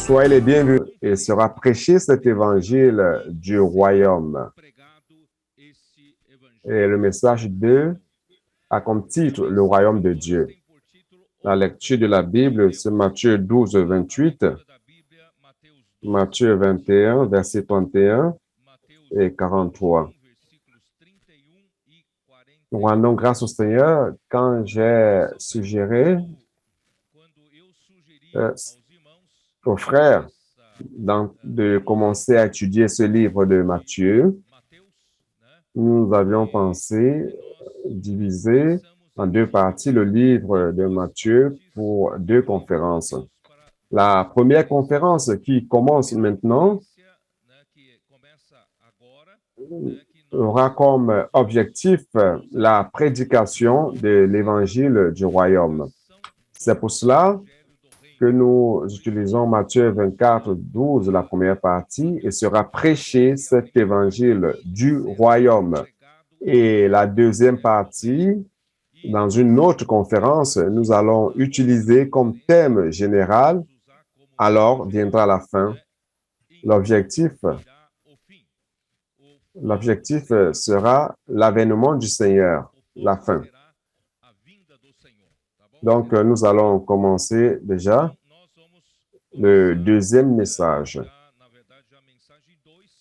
Soyez les bienvenus et sera prêché cet évangile du royaume. Et le message 2 a comme titre le royaume de Dieu. La lecture de la Bible, c'est Matthieu 12, 28, Matthieu 21, verset 31 et 43. Nous rendons grâce au Seigneur quand j'ai suggéré aux frères de commencer à étudier ce livre de Matthieu. Nous avions pensé diviser en deux parties le livre de Matthieu pour deux conférences. La première conférence qui commence maintenant aura comme objectif la prédication de l'évangile du royaume. C'est pour cela que nous utilisons Matthieu 24, 12, la première partie, et sera prêché cet évangile du royaume. Et la deuxième partie, dans une autre conférence, nous allons utiliser comme thème général, alors viendra la fin. L'objectif sera l'avènement du Seigneur, la fin. Donc, nous allons commencer déjà le deuxième message.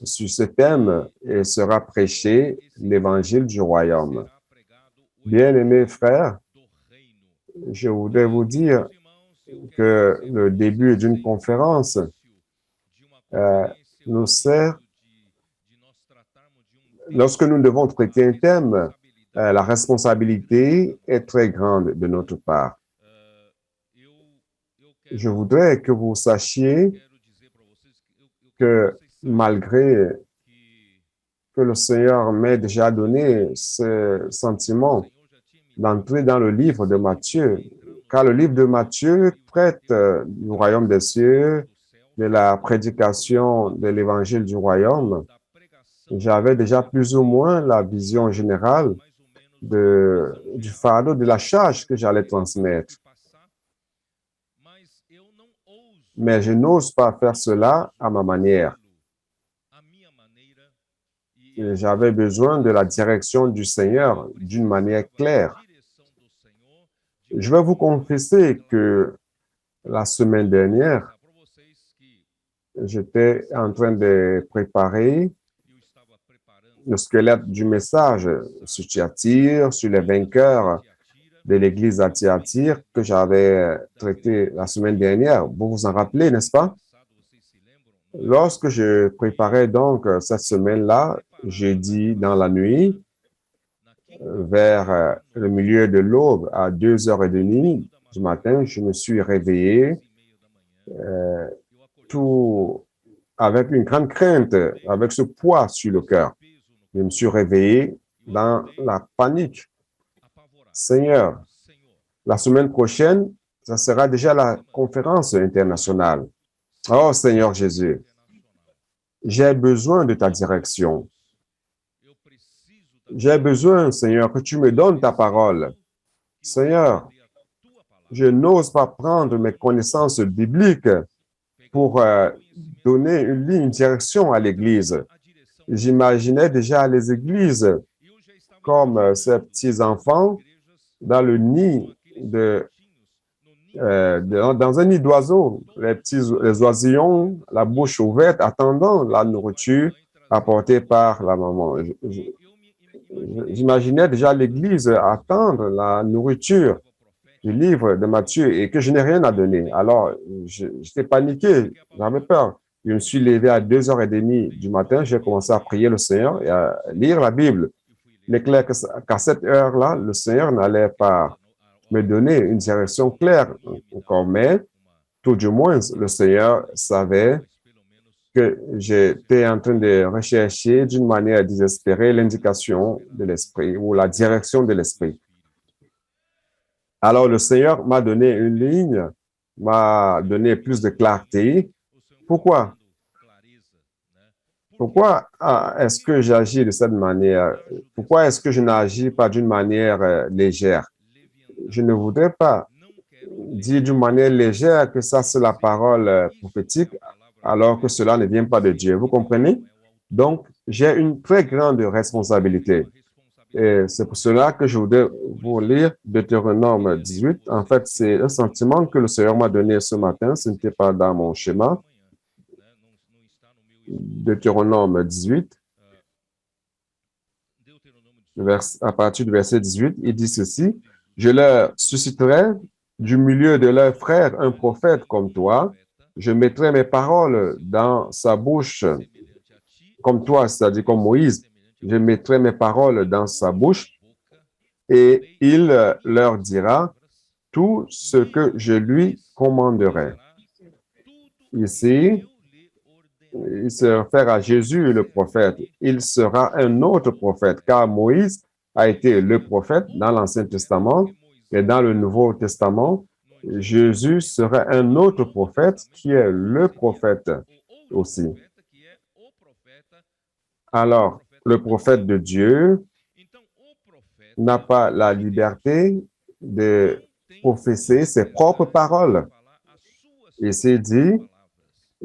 Sur ce thème, il sera prêché l'évangile du royaume. Bien-aimés frères, je voudrais vous dire que le début d'une conférence nous sert, lorsque nous devons traiter un thème, la responsabilité est très grande de notre part. Je voudrais que vous sachiez que malgré que le Seigneur m'ait déjà donné ce sentiment d'entrer dans le livre de Matthieu, car le livre de Matthieu traite du royaume des cieux, de la prédication de l'évangile du royaume. J'avais déjà plus ou moins la vision générale du fardeau, de la charge que j'allais transmettre. Mais je n'ose pas faire cela à ma manière. J'avais besoin de la direction du Seigneur d'une manière claire. Je vais vous confesser que la semaine dernière, j'étais en train de préparer le squelette du message sur Thyatire, sur les vainqueurs de l'église à Thyatire que j'avais traité la semaine dernière. Vous vous en rappelez, n'est-ce pas? Lorsque je préparais donc cette semaine-là, jeudi dans la nuit, vers le milieu de l'aube, à 2h30 du matin, je me suis réveillé tout avec une grande crainte, avec ce poids sur le cœur. Je me suis réveillé dans la panique. Seigneur, la semaine prochaine, ça sera déjà la conférence internationale. Oh Seigneur Jésus, j'ai besoin de ta direction. J'ai besoin, Seigneur, que tu me donnes ta parole. Seigneur, je n'ose pas prendre mes connaissances bibliques pour donner une ligne, une direction à l'Église. J'imaginais déjà les églises comme ces petits-enfants dans le nid dans un nid d'oiseaux, les oisillons, la bouche ouverte, attendant la nourriture apportée par la maman. J'imaginais déjà l'Église attendre la nourriture du livre de Matthieu et que je n'ai rien à donner. Alors, j'étais paniqué, j'avais peur. Je me suis levé à 2h30 du matin, j'ai commencé à prier le Seigneur et à lire la Bible. Il est clair qu'à cette heure-là, le Seigneur n'allait pas me donner une direction claire encore, mais tout du moins, le Seigneur savait que j'étais en train de rechercher d'une manière désespérée l'indication de l'Esprit ou la direction de l'Esprit. Alors, le Seigneur m'a donné une ligne, m'a donné plus de clarté. Pourquoi? Pourquoi est-ce que j'agis de cette manière? Pourquoi est-ce que je n'agis pas d'une manière légère? Je ne voudrais pas dit d'une manière légère que ça, c'est la parole prophétique, alors que cela ne vient pas de Dieu. Vous comprenez? Donc, j'ai une très grande responsabilité. Et c'est pour cela que je voudrais vous lire Deutéronome 18. En fait, c'est un sentiment que le Seigneur m'a donné ce matin. Ce n'était pas dans mon schéma. Deutéronome 18, à partir du verset 18, il dit ceci: Je leur susciterai du milieu de leurs frères un prophète comme toi. Je mettrai mes paroles dans sa bouche comme toi, c'est-à-dire comme Moïse. Je mettrai mes paroles dans sa bouche et il leur dira tout ce que je lui commanderai. Ici, il se réfère à Jésus, le prophète. Il sera un autre prophète, car Moïse a été le prophète dans l'Ancien Testament et dans le Nouveau Testament. Jésus sera un autre prophète qui est le prophète aussi. Alors, le prophète de Dieu n'a pas la liberté de professer ses propres paroles. Il s'est dit: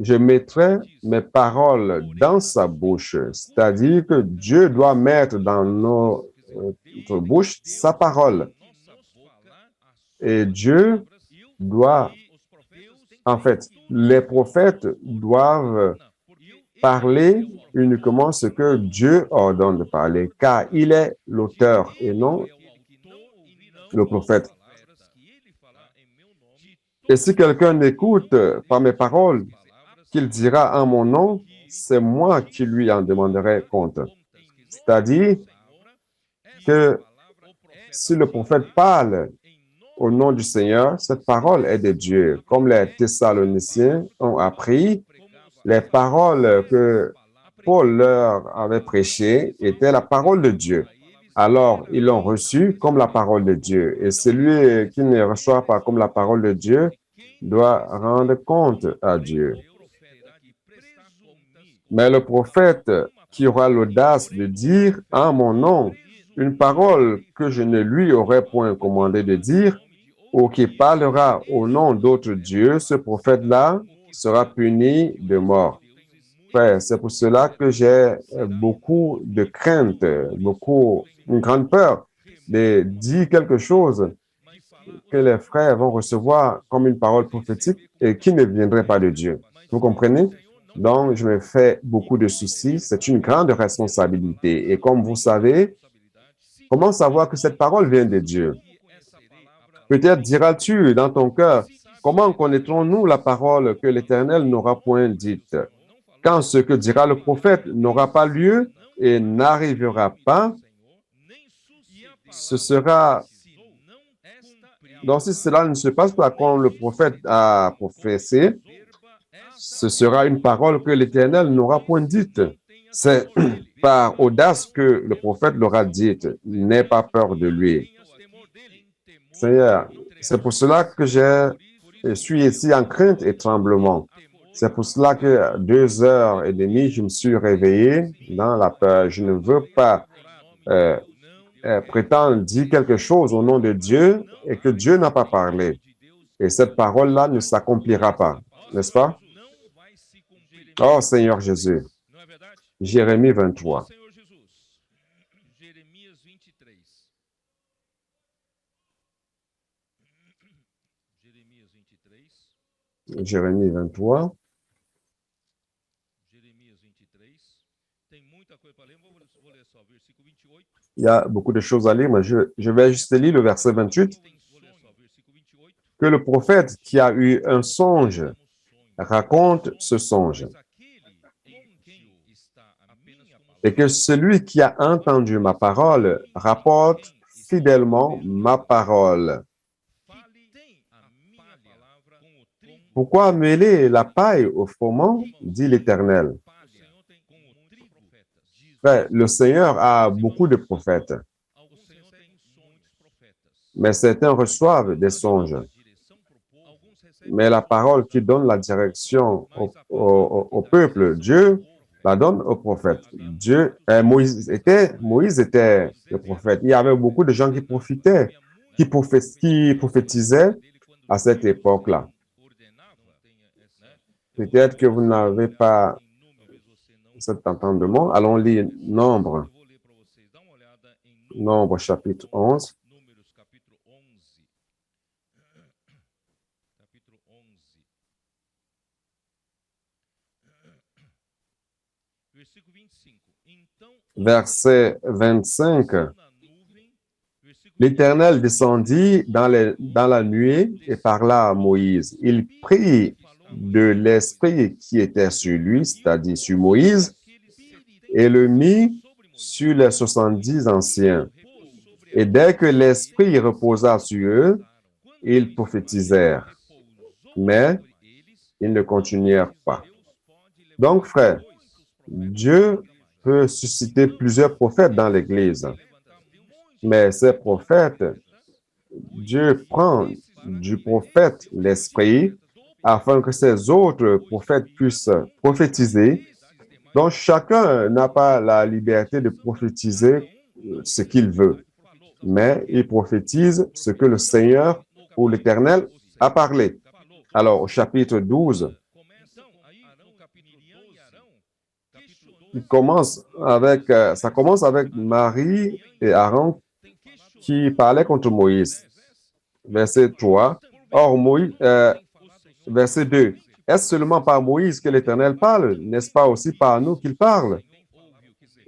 je mettrai mes paroles dans sa bouche. C'est-à-dire que Dieu doit mettre dans notre bouche sa parole. Et Dieu doit, en fait, les prophètes doivent parler uniquement ce que Dieu ordonne de parler, car il est l'auteur et non le prophète. Et si quelqu'un n'écoute pas mes paroles, qu'il dira en mon nom, c'est moi qui lui en demanderai compte. C'est-à-dire que si le prophète parle au nom du Seigneur, cette parole est de Dieu. Comme les Thessaloniciens ont appris, les paroles que Paul leur avait prêchées étaient la parole de Dieu. Alors, ils l'ont reçue comme la parole de Dieu. Et celui qui ne reçoit pas comme la parole de Dieu doit rendre compte à Dieu. Mais le prophète qui aura l'audace de dire en mon nom une parole que je ne lui aurais point commandé de dire, ou qui parlera au nom d'autres dieux, ce prophète-là sera puni de mort. Frère, c'est pour cela que j'ai beaucoup de crainte, une grande peur de dire quelque chose que les frères vont recevoir comme une parole prophétique et qui ne viendrait pas de Dieu. Vous comprenez? Donc, je me fais beaucoup de soucis. C'est une grande responsabilité. Et comme vous savez, comment savoir que cette parole vient de Dieu? Peut-être diras-tu dans ton cœur: comment connaîtrons-nous la parole que l'Éternel n'aura point dite? Quand ce que dira le prophète n'aura pas lieu et n'arrivera pas, ce sera... Donc, si cela ne se passe pas comme le prophète a professé, ce sera une parole que l'Éternel n'aura point dite. C'est par audace que le prophète l'aura dite. N'aie pas peur de lui. Seigneur, c'est pour cela que je suis ici en crainte et tremblement. C'est pour cela que 2h30, je me suis réveillé dans la peur. Je ne veux pas prétendre dire quelque chose au nom de Dieu et que Dieu n'a pas parlé. Et cette parole-là ne s'accomplira pas, n'est-ce pas? Oh Seigneur Jésus. Jérémie 23. Jérémie 23. Il y a beaucoup de choses à lire, mais je vais juste lire le verset 28. Que le prophète qui a eu un songe raconte ce songe. Et que celui qui a entendu ma parole rapporte fidèlement ma parole. Pourquoi mêler la paille au froment, dit l'Éternel? Le Seigneur a beaucoup de prophètes, mais certains reçoivent des songes. Mais la parole qui donne la direction au peuple, Dieu la donne aux prophètes. Moïse était le prophète. Il y avait beaucoup de gens qui prophétisaient à cette époque-là. Peut-être que vous n'avez pas cet entendement. Allons lire Nombre. Nombre chapitre 11. Verset 25. L'Éternel descendit dans la nuée et parla à Moïse. Il prit de l'esprit qui était sur lui, c'est-à-dire sur Moïse, et le mit sur les 70 anciens. Et dès que l'esprit reposa sur eux, ils prophétisèrent. Mais ils ne continuèrent pas. Donc, frère, Dieu peut susciter plusieurs prophètes dans l'Église. Mais ces prophètes, Dieu prend du prophète l'esprit afin que ces autres prophètes puissent prophétiser. Donc, chacun n'a pas la liberté de prophétiser ce qu'il veut, mais il prophétise ce que le Seigneur ou l'Éternel a parlé. Alors, au chapitre 12, ça commence avec Marie et Aaron qui parlaient contre Moïse. Verset 3. Or, verset 2. Est-ce seulement par Moïse que l'Éternel parle? N'est-ce pas aussi par nous qu'il parle?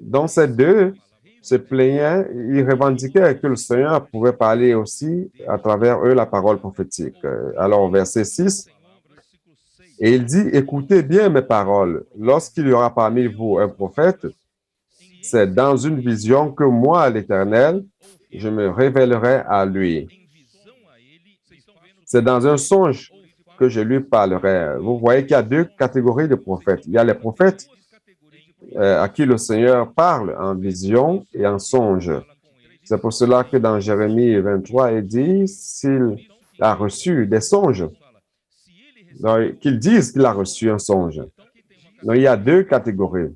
Donc, ces deux se plaignaient, ils revendiquaient que le Seigneur pouvait parler aussi à travers eux la parole prophétique. Alors, verset 6. Et il dit, écoutez bien mes paroles. Lorsqu'il y aura parmi vous un prophète, c'est dans une vision que moi, l'Éternel, je me révélerai à lui. C'est dans un songe que je lui parlerai. Vous voyez qu'il y a deux catégories de prophètes. Il y a les prophètes à qui le Seigneur parle en vision et en songe. C'est pour cela que dans Jérémie 23, il dit, s'il a reçu des songes, qu'il dise qu'il a reçu un songe. Donc, il y a deux catégories.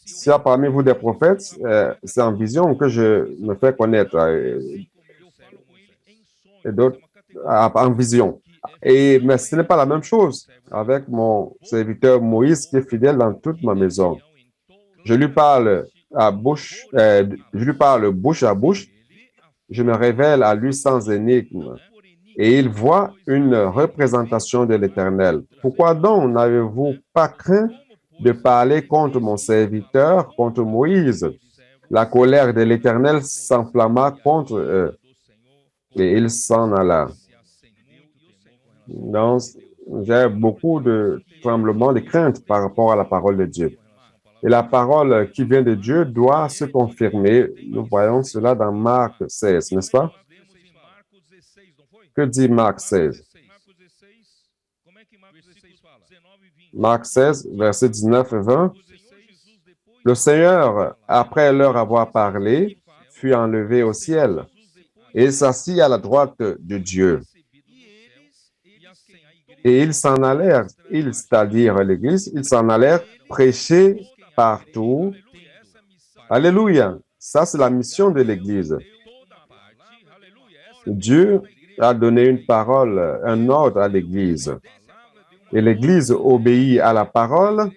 S'il y a parmi vous des prophètes, c'est en vision que je me fais connaître. Et d'autres en vision. Mais ce n'est pas la même chose avec mon serviteur Moïse qui est fidèle dans toute ma maison. Je lui parle bouche à bouche. Je me révèle à lui sans énigme. Et il voit une représentation de l'Éternel. Pourquoi donc n'avez-vous pas craint de parler contre mon serviteur, contre Moïse? La colère de l'Éternel s'enflamma contre eux. Et il s'en alla. Donc, j'ai beaucoup de tremblements, de craintes par rapport à la parole de Dieu. Et la parole qui vient de Dieu doit se confirmer. Nous voyons cela dans Marc 16, n'est-ce pas? Que dit Marc 16? Marc 16, versets 19 et 20. Le Seigneur, après leur avoir parlé, fut enlevé au ciel et s'assit à la droite de Dieu. Et ils s'en allèrent, c'est-à-dire l'Église, ils s'en allèrent prêcher partout. Alléluia! Ça, c'est la mission de l'Église. Dieu a donné une parole, un ordre à l'Église. Et l'Église obéit à la parole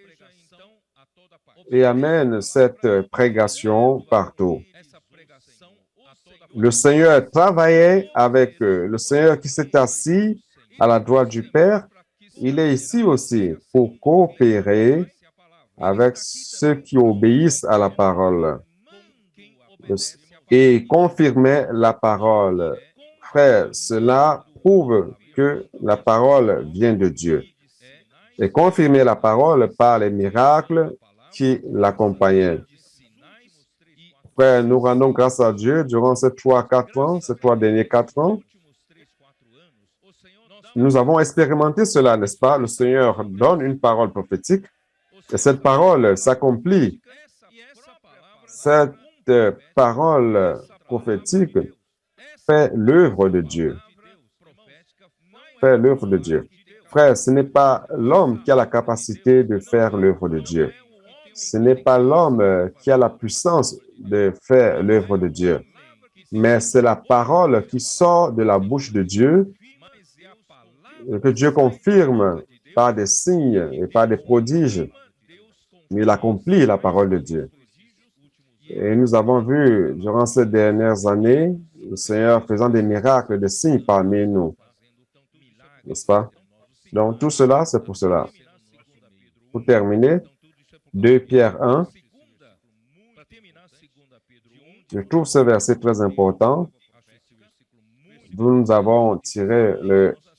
et amène cette prédication partout. Le Seigneur travaillait avec eux. Le Seigneur qui s'est assis à la droite du Père, il est ici aussi pour coopérer avec ceux qui obéissent à la parole et confirmer la parole. Frère, cela prouve que la parole vient de Dieu. Et confirmer la parole par les miracles qui l'accompagnaient. Frère, nous rendons grâce à Dieu durant ces 3-4 ans, ces 3 derniers 4 ans. Nous avons expérimenté cela, n'est-ce pas? Le Seigneur donne une parole prophétique et cette parole s'accomplit. Cette parole prophétique fait l'œuvre de Dieu. Fait l'œuvre de Dieu. Frère, ce n'est pas l'homme qui a la capacité de faire l'œuvre de Dieu. Ce n'est pas l'homme qui a la puissance de faire l'œuvre de Dieu, mais c'est la parole qui sort de la bouche de Dieu, que Dieu confirme par des signes et par des prodiges. Il accomplit la parole de Dieu. Et nous avons vu durant ces dernières années le Seigneur faisant des miracles, des signes parmi nous, n'est-ce pas? Donc tout cela, c'est pour cela. Pour terminer, 2 Pierre 1, je trouve ce verset très important. Nous avons tiré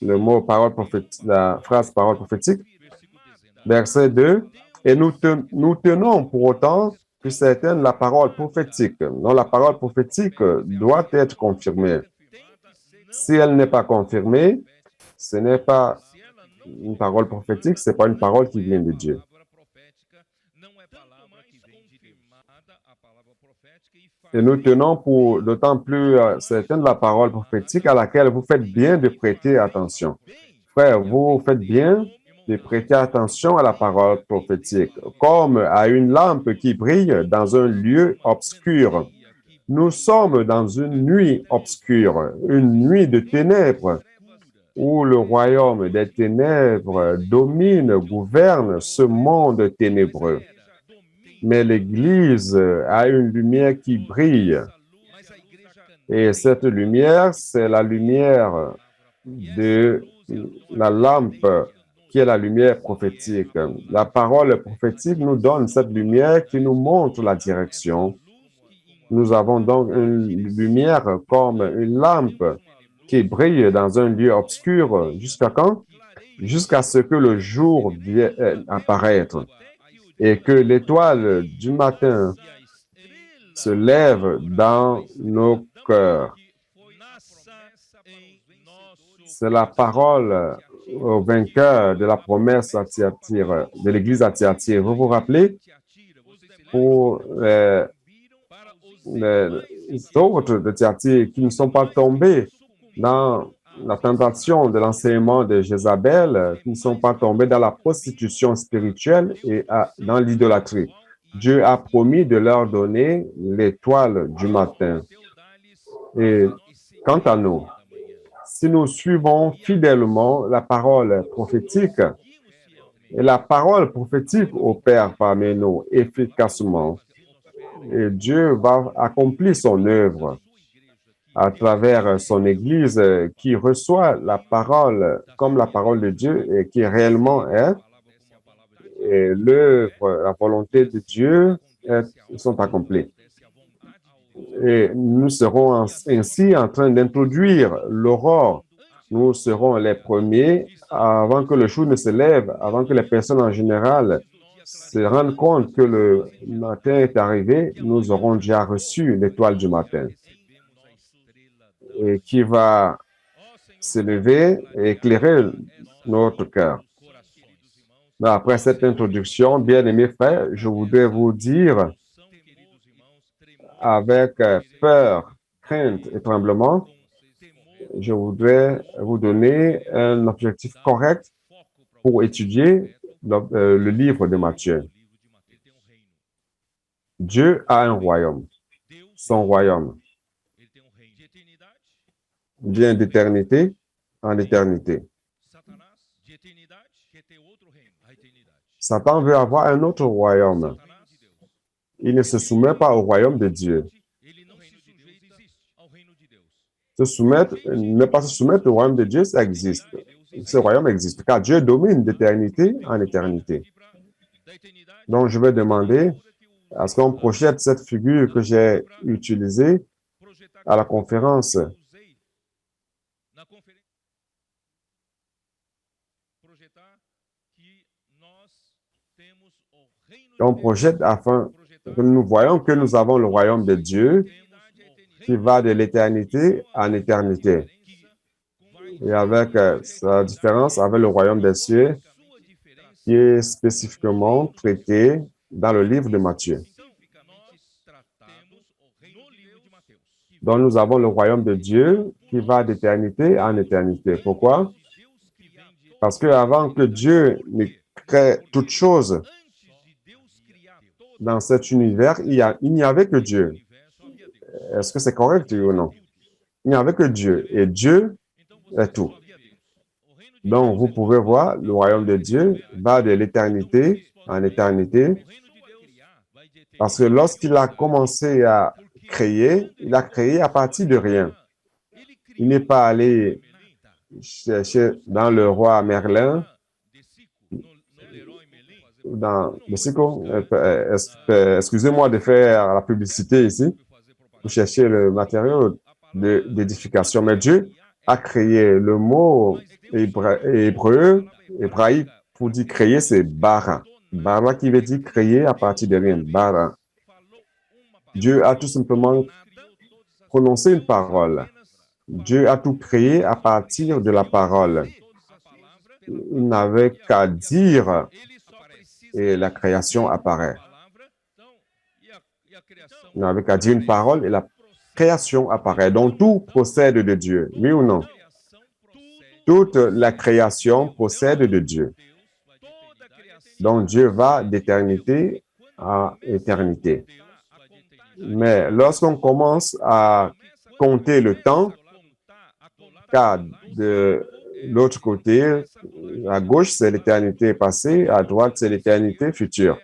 le mot parole prophétique, la phrase parole prophétique. Verset 2, et nous tenons pour autant que certaine la parole prophétique. Donc la parole prophétique doit être confirmée. Si elle n'est pas confirmée, ce n'est pas une parole prophétique, ce n'est pas une parole qui vient de Dieu. Et nous tenons pour d'autant plus certaine la parole prophétique à laquelle vous faites bien de prêter attention. Frère, vous faites bien de prêter attention à la parole prophétique, comme à une lampe qui brille dans un lieu obscur. Nous sommes dans une nuit obscure, une nuit de ténèbres, où le royaume des ténèbres domine, gouverne ce monde ténébreux. Mais l'Église a une lumière qui brille. Et cette lumière, c'est la lumière de la lampe qui est la lumière prophétique. La parole prophétique nous donne cette lumière qui nous montre la direction. Nous avons donc une lumière comme une lampe qui brille dans un lieu obscur. Jusqu'à quand? Jusqu'à ce que le jour vienne apparaître et que l'étoile du matin se lève dans nos cœurs. C'est la parole au vainqueur de la promesse à Thyatire, de l'église à Thyatire. Vous vous rappelez? Pour les autres de Thyatire qui ne sont pas tombés dans la tentation de l'enseignement de Jézabel, qui ne sont pas tombés dans la prostitution spirituelle et dans l'idolâtrie. Dieu a promis de leur donner l'étoile du matin. Et quant à nous, si nous suivons fidèlement la parole prophétique, et la parole prophétique opère parmi nous efficacement, et Dieu va accomplir son œuvre à travers son Église qui reçoit la parole comme la parole de Dieu et qui réellement est, et l'œuvre, la volonté de Dieu sont accomplies. Et nous serons ainsi en train d'introduire l'aurore. Nous serons les premiers avant que le jour ne se lève, avant que les personnes en général se rendent compte que le matin est arrivé, nous aurons déjà reçu l'étoile du matin et qui va se lever et éclairer notre cœur. Après cette introduction, bien-aimés frères, je voudrais vous dire avec peur, crainte et tremblement, je voudrais vous donner un objectif correct pour étudier le livre de Matthieu. Dieu a un royaume. Son royaume vient d'éternité en éternité. Satan veut avoir un autre royaume. Il ne se soumet pas au royaume de Dieu. Ne pas se soumettre au royaume de Dieu, ça existe. Ce royaume existe, car Dieu domine d'éternité en éternité. Donc, je vais demander à ce qu'on projette cette figure que j'ai utilisée à la conférence. On projette afin que nous voyons que nous avons le royaume de Dieu qui va de l'éternité en éternité. Et avec sa différence avec le royaume des cieux qui est spécifiquement traité dans le livre de Matthieu. Donc nous avons le royaume de Dieu qui va d'éternité en éternité. Pourquoi? Parce qu'avant que Dieu ne crée toute chose, dans cet univers, il n'y avait que Dieu. Est-ce que c'est correct ou non? Il n'y avait que Dieu et Dieu est tout. Donc, vous pouvez voir, le royaume de Dieu va de l'éternité en éternité parce que lorsqu'il a commencé à créer, il a créé à partir de rien. Il n'est pas allé chercher dans le roi Merlin, dans le Sico. Excusez-moi de faire la publicité ici, pour chercher le matériau d'édification. Mais Dieu a créé le mot hébraïque pour dire créer, c'est bara. Bara qui veut dire créer à partir de rien. Bara. Dieu a tout simplement prononcé une parole. Dieu a tout créé à partir de la parole. Il n'avait qu'à dire et la création apparaît. Il n'avait qu'à dire une parole et la création apparaît. Donc tout procède de Dieu, oui ou non? Toute la création procède de Dieu. Donc Dieu va d'éternité à éternité. Mais lorsqu'on commence à compter le temps, car de l'autre côté, à gauche, c'est l'éternité passée, à droite, c'est l'éternité future.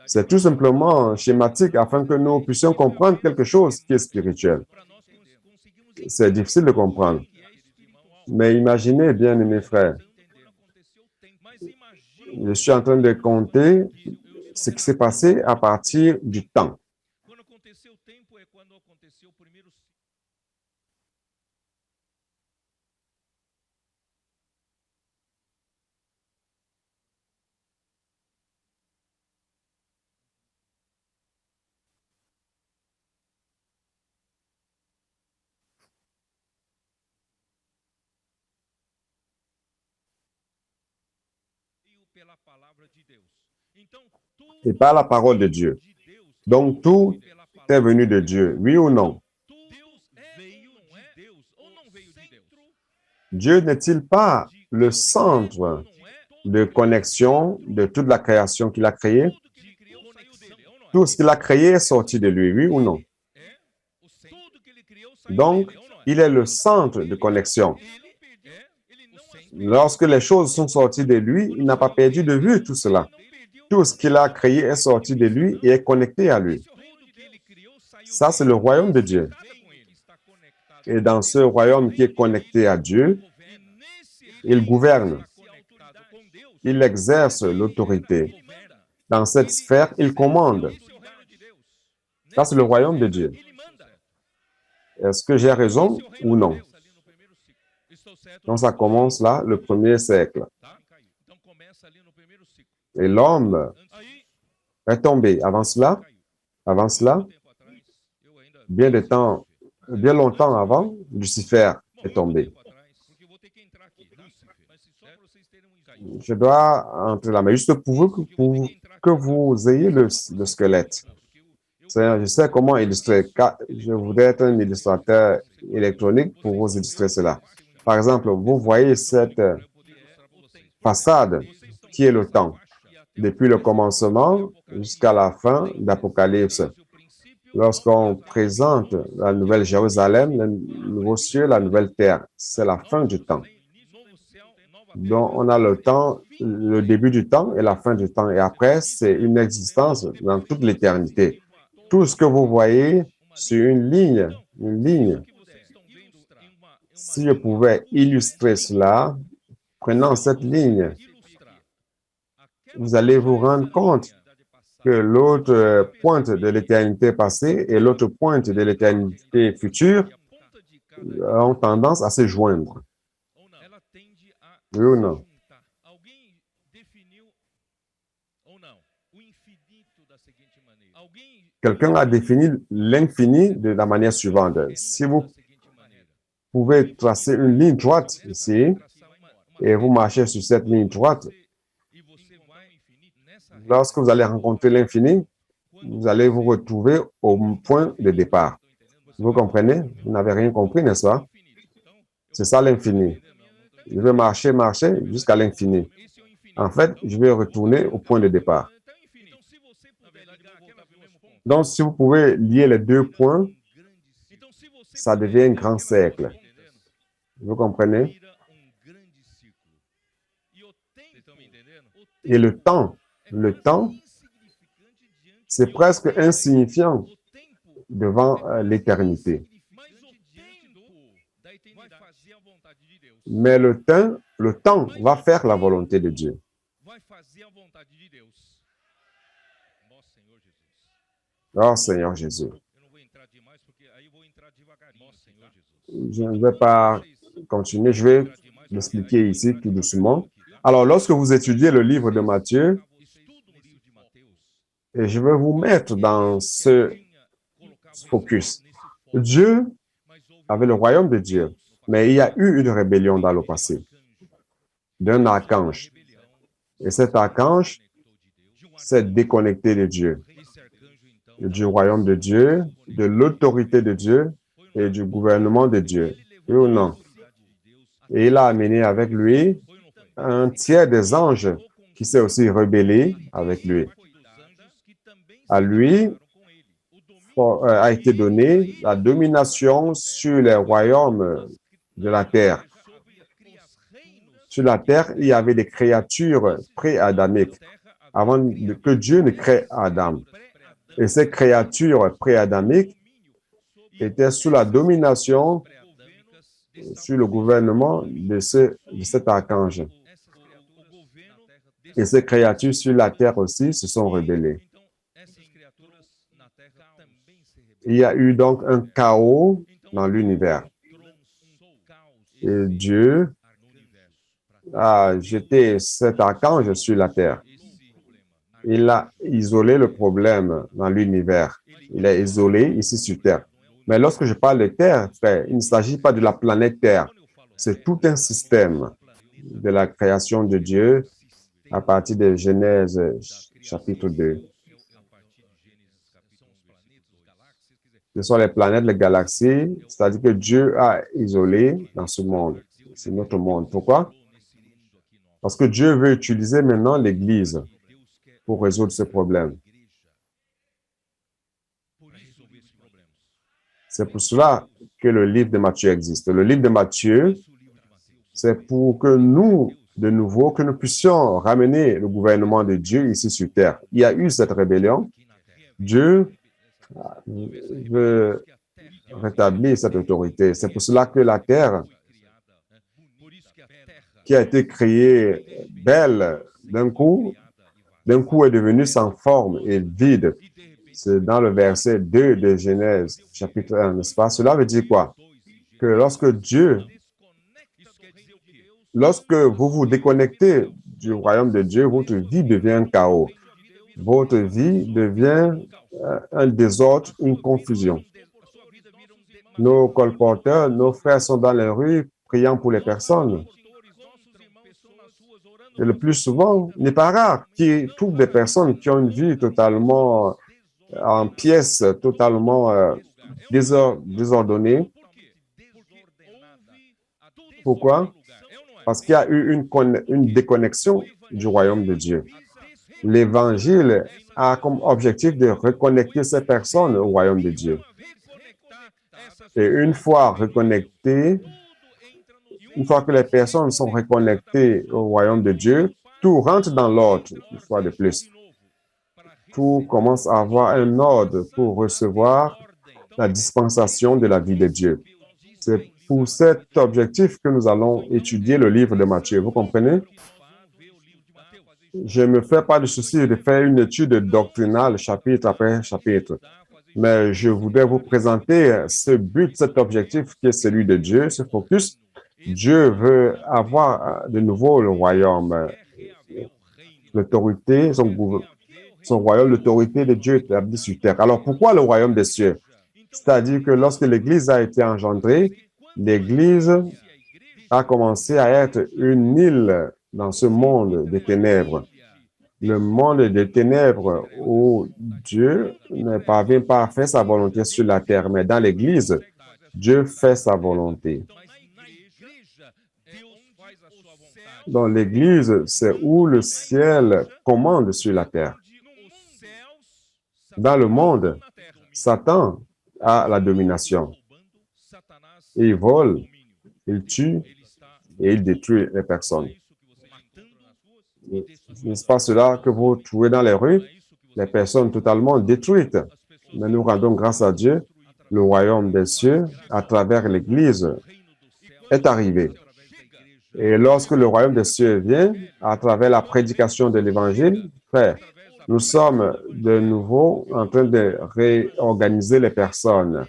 C'est tout simplement schématique afin que nous puissions comprendre quelque chose qui est spirituel. C'est difficile de comprendre. Mais imaginez, bien aimés frères, je suis en train de compter ce qui s'est passé à partir du temps. Et par la parole de Dieu. Donc tout est venu de Dieu, oui ou non? Dieu n'est-il pas le centre de connexion de toute la création qu'il a créée? Tout ce qu'il a créé est sorti de lui, oui ou non? Donc, il est le centre de connexion. Lorsque les choses sont sorties de lui, il n'a pas perdu de vue tout cela. Tout ce qu'il a créé est sorti de lui et est connecté à lui. Ça, c'est le royaume de Dieu. Et dans ce royaume qui est connecté à Dieu, il gouverne. Il exerce l'autorité. Dans cette sphère, il commande. Ça, c'est le royaume de Dieu. Est-ce que j'ai raison ou non? Donc, ça commence là, le premier siècle. Et l'homme est tombé. Avant cela, bien longtemps avant, Lucifer est tombé. Je dois entrer là, mais juste pour que vous ayez le squelette. Je sais comment illustrer. Je voudrais être un illustrateur électronique pour vous illustrer cela. Par exemple, vous voyez cette façade qui est le temps, depuis le commencement jusqu'à la fin d'Apocalypse. Lorsqu'on présente la nouvelle Jérusalem, le nouveau ciel, la nouvelle terre, c'est la fin du temps. Donc, on a le temps, le début du temps et la fin du temps. Et après, c'est une existence dans toute l'éternité. Tout ce que vous voyez sur une ligne. Si je pouvais illustrer cela, prenant cette ligne, vous allez vous rendre compte que l'autre pointe de l'éternité passée et l'autre pointe de l'éternité future ont tendance à se joindre. Oui ou non? Quelqu'un a défini l'infini de la manière suivante. Si vous pouvez tracer une ligne droite ici et vous marchez sur cette ligne droite, lorsque vous allez rencontrer l'infini, vous allez vous retrouver au point de départ. Vous comprenez? Vous n'avez rien compris, n'est-ce pas? C'est ça l'infini. Je vais marcher jusqu'à l'infini. En fait, je vais retourner au point de départ. Donc, si vous pouvez lier les deux points, ça devient un grand cercle. Vous comprenez? Et le temps, c'est presque insignifiant devant l'éternité. Mais le temps va faire la volonté de Dieu. Oh Seigneur Jésus. Je ne vais pas continuer, je vais l'expliquer ici tout doucement. Alors, lorsque vous étudiez le livre de Matthieu, et je vais vous mettre dans ce focus. Dieu avait le royaume de Dieu, mais il y a eu une rébellion dans le passé d'un archange. Et cet archange s'est déconnecté de Dieu, du royaume de Dieu, de l'autorité de Dieu et du gouvernement de Dieu. Oui ou non? Et il a amené avec lui un tiers des anges qui s'est aussi rebellé avec lui. À lui a été donnée la domination sur les royaumes de la terre. Sur la terre, il y avait des créatures pré-adamiques avant que Dieu ne crée Adam. Et ces créatures pré-adamiques étaient sous la domination, sur le gouvernement de cet archange. Et ces créatures sur la terre aussi se sont rebellées. Il y a eu donc un chaos dans l'univers. Et Dieu a jeté cet archange sur la terre. Il a isolé le problème dans l'univers. Il est isolé ici sur Terre. Mais lorsque je parle de Terre, frère, il ne s'agit pas de la planète Terre. C'est tout un système de la création de Dieu à partir de Genèse chapitre 2. Ce sont les planètes, les galaxies, c'est-à-dire que Dieu a isolé dans ce monde. C'est notre monde. Pourquoi? Parce que Dieu veut utiliser maintenant l'Église pour résoudre ce problème. C'est pour cela que le livre de Matthieu existe. Le livre de Matthieu, c'est pour que nous, de nouveau, que nous puissions ramener le gouvernement de Dieu ici sur terre. Il y a eu cette rébellion. Dieu veut rétablir cette autorité. C'est pour cela que la terre, qui a été créée belle d'un coup est devenue sans forme et vide. C'est dans le verset 2 de Genèse, chapitre 1, n'est-ce pas? Cela veut dire quoi? Que lorsque vous vous déconnectez du royaume de Dieu, votre vie devient un chaos. Votre vie devient un désordre, une confusion. Nos colporteurs, nos frères sont dans les rues priant pour les personnes. Et le plus souvent, il n'est pas rare qu'ils trouvent des personnes qui ont une vie totalement en pièces, totalement désordonnée. Pourquoi? Parce qu'il y a eu une déconnexion du royaume de Dieu. L'Évangile a comme objectif de reconnecter ces personnes au royaume de Dieu. Et une fois reconnectées, une fois que les personnes sont reconnectées au royaume de Dieu, tout rentre dans l'ordre, une fois de plus. Tout commence à avoir un ordre pour recevoir la dispensation de la vie de Dieu. C'est pour cet objectif que nous allons étudier le livre de Matthieu. Vous comprenez? Je ne me fais pas de souci de faire une étude doctrinale chapitre après chapitre, mais je voudrais vous présenter ce but, cet objectif qui est celui de Dieu, ce focus. Dieu veut avoir de nouveau le royaume, l'autorité, son royaume, l'autorité de Dieu établie sur terre. Alors, pourquoi le royaume des cieux? C'est-à-dire que lorsque l'Église a été engendrée, l'Église a commencé à être une île dans ce monde des ténèbres. Le monde des ténèbres où Dieu ne parvient pas à faire sa volonté sur la terre, mais dans l'Église, Dieu fait sa volonté. Dans l'Église, c'est où le ciel commande sur la terre. Dans le monde, Satan a la domination. Il vole, il tue et il détruit les personnes. N'est-ce pas cela que vous trouvez dans les rues? Les personnes totalement détruites. Mais nous rendons grâce à Dieu. Le royaume des cieux, à travers l'Église, est arrivé. Et lorsque le royaume des cieux vient, à travers la prédication de l'Évangile, frère, nous sommes de nouveau en train de réorganiser les personnes,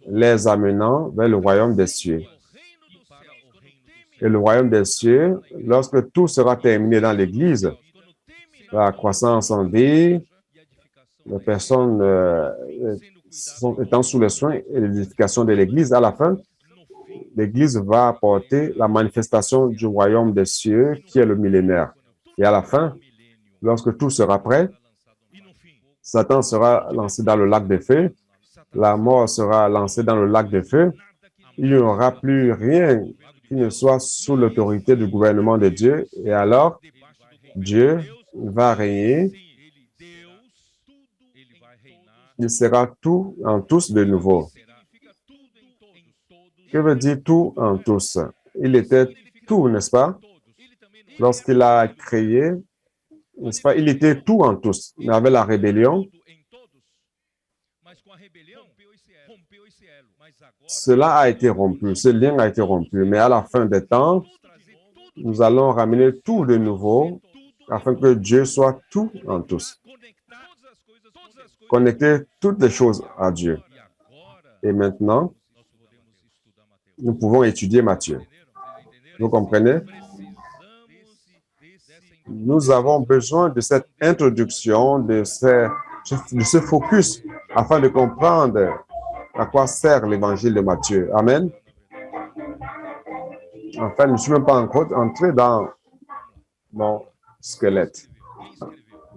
les amenant vers le royaume des cieux. Et le royaume des cieux, lorsque tout sera terminé dans l'Église, la croissance en vie, les personnes étant sous le soin et l'édification de l'Église, à la fin, l'Église va apporter la manifestation du royaume des cieux qui est le millénaire. Et à la fin, lorsque tout sera prêt, Satan sera lancé dans le lac de feu, la mort sera lancée dans le lac de feu, il n'y aura plus rien qui ne soit sous l'autorité du gouvernement de Dieu, et alors Dieu va régner, il sera tout en tous de nouveau. Que veut dire tout en tous? Il était tout, n'est-ce pas? Lorsqu'il a créé, n'est-ce pas? Il était tout en tous. Mais avec la rébellion, cela a été rompu, ce lien a été rompu. Mais à la fin des temps, nous allons ramener tout de nouveau afin que Dieu soit tout en tous. Connecter toutes les choses à Dieu. Et maintenant, nous pouvons étudier Matthieu. Vous comprenez? Nous avons besoin de cette introduction, de ce focus, afin de comprendre à quoi sert l'évangile de Matthieu. Amen. Enfin, je ne suis même pas encore entré dans mon squelette.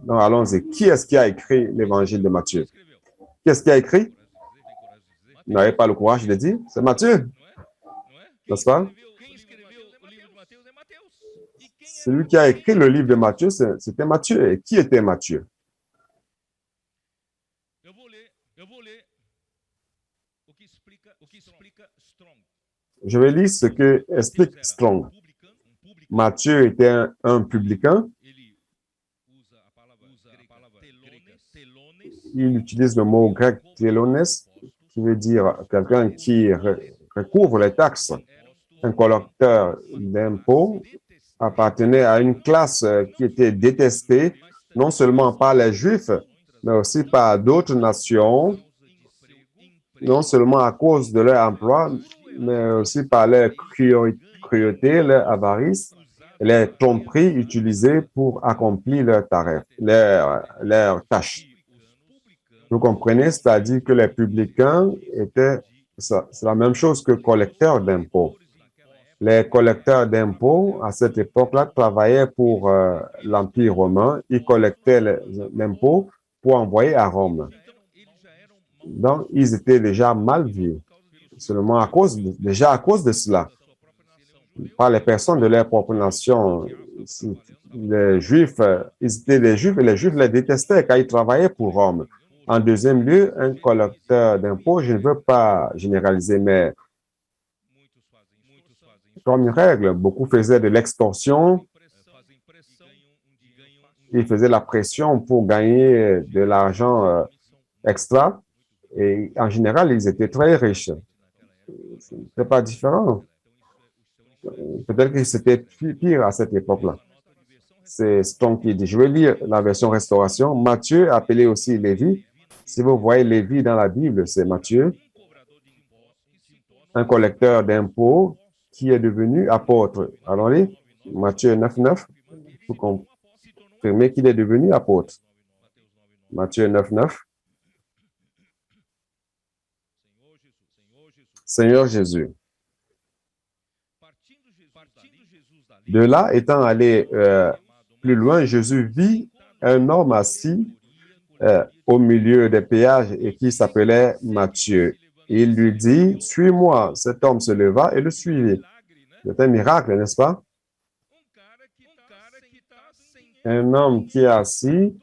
Donc, allons-y. Qui est-ce qui a écrit l'évangile de Matthieu? Qui est-ce qui a écrit? Vous n'avez pas le courage de dire? C'est Matthieu. N'est-ce pas? Celui qui a écrit le livre de Matthieu, c'était Matthieu. Et qui était Matthieu? Je vais lire ce que explique Strong. Matthieu était un publicain. Il utilise le mot grec telones, qui veut dire quelqu'un qui recouvre les taxes. Un collecteur d'impôts appartenait à une classe qui était détestée, non seulement par les Juifs, mais aussi par d'autres nations, non seulement à cause de leur emploi, mais aussi par leur cruauté, leur avarice, les tromperies utilisées pour accomplir leurs tâches. Vous comprenez? C'est-à-dire que les publicains étaient, c'est la même chose que collecteurs d'impôts. Les collecteurs d'impôts, à cette époque-là, travaillaient pour l'Empire romain. Ils collectaient l'impôt pour envoyer à Rome. Donc, ils étaient déjà mal vus, seulement à cause de cela. Par les personnes de leur propre nation, les Juifs, ils étaient des Juifs et les Juifs les détestaient car ils travaillaient pour Rome. En deuxième lieu, un collecteur d'impôts, je ne veux pas généraliser, mais comme une règle, beaucoup faisaient de l'extorsion, ils faisaient la pression pour gagner de l'argent extra et en général, ils étaient très riches. Ce n'était pas différent. Peut-être que c'était pire à cette époque-là. C'est Strong qui dit, je vais lire la version restauration. Matthieu, appelé aussi Lévi. Si vous voyez Lévi dans la Bible, c'est Matthieu, un collecteur d'impôts qui est devenu apôtre. Allons-y, Matthieu 9,9, pour confirmer qu'il est devenu apôtre. Matthieu 9,9. Seigneur Jésus. De là, étant allé plus loin, Jésus vit un homme assis au milieu des péages et qui s'appelait Matthieu. Il lui dit, suis-moi. Cet homme se leva et le suivit. C'est un miracle, n'est-ce pas? Un homme qui est assis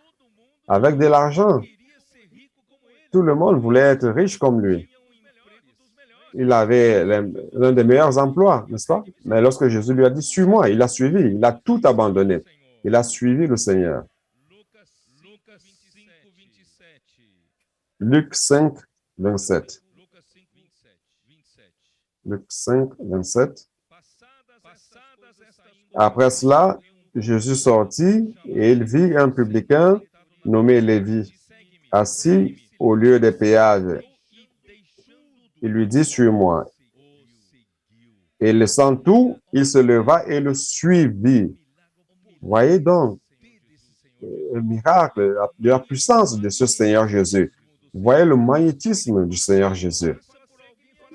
avec de l'argent. Tout le monde voulait être riche comme lui. Il avait l'un des meilleurs emplois, n'est-ce pas? Mais lorsque Jésus lui a dit, suis-moi, il a suivi, il a tout abandonné. Il a suivi le Seigneur. Luc 5, 27. Luc 5, 27. Après cela, Jésus sortit et il vit un publicain nommé Lévi, assis au lieu des péages. Il lui dit, suis-moi. Et laissant tout, il se leva et le suivit. Voyez donc le miracle, la puissance de ce Seigneur Jésus. Voyez le magnétisme du Seigneur Jésus.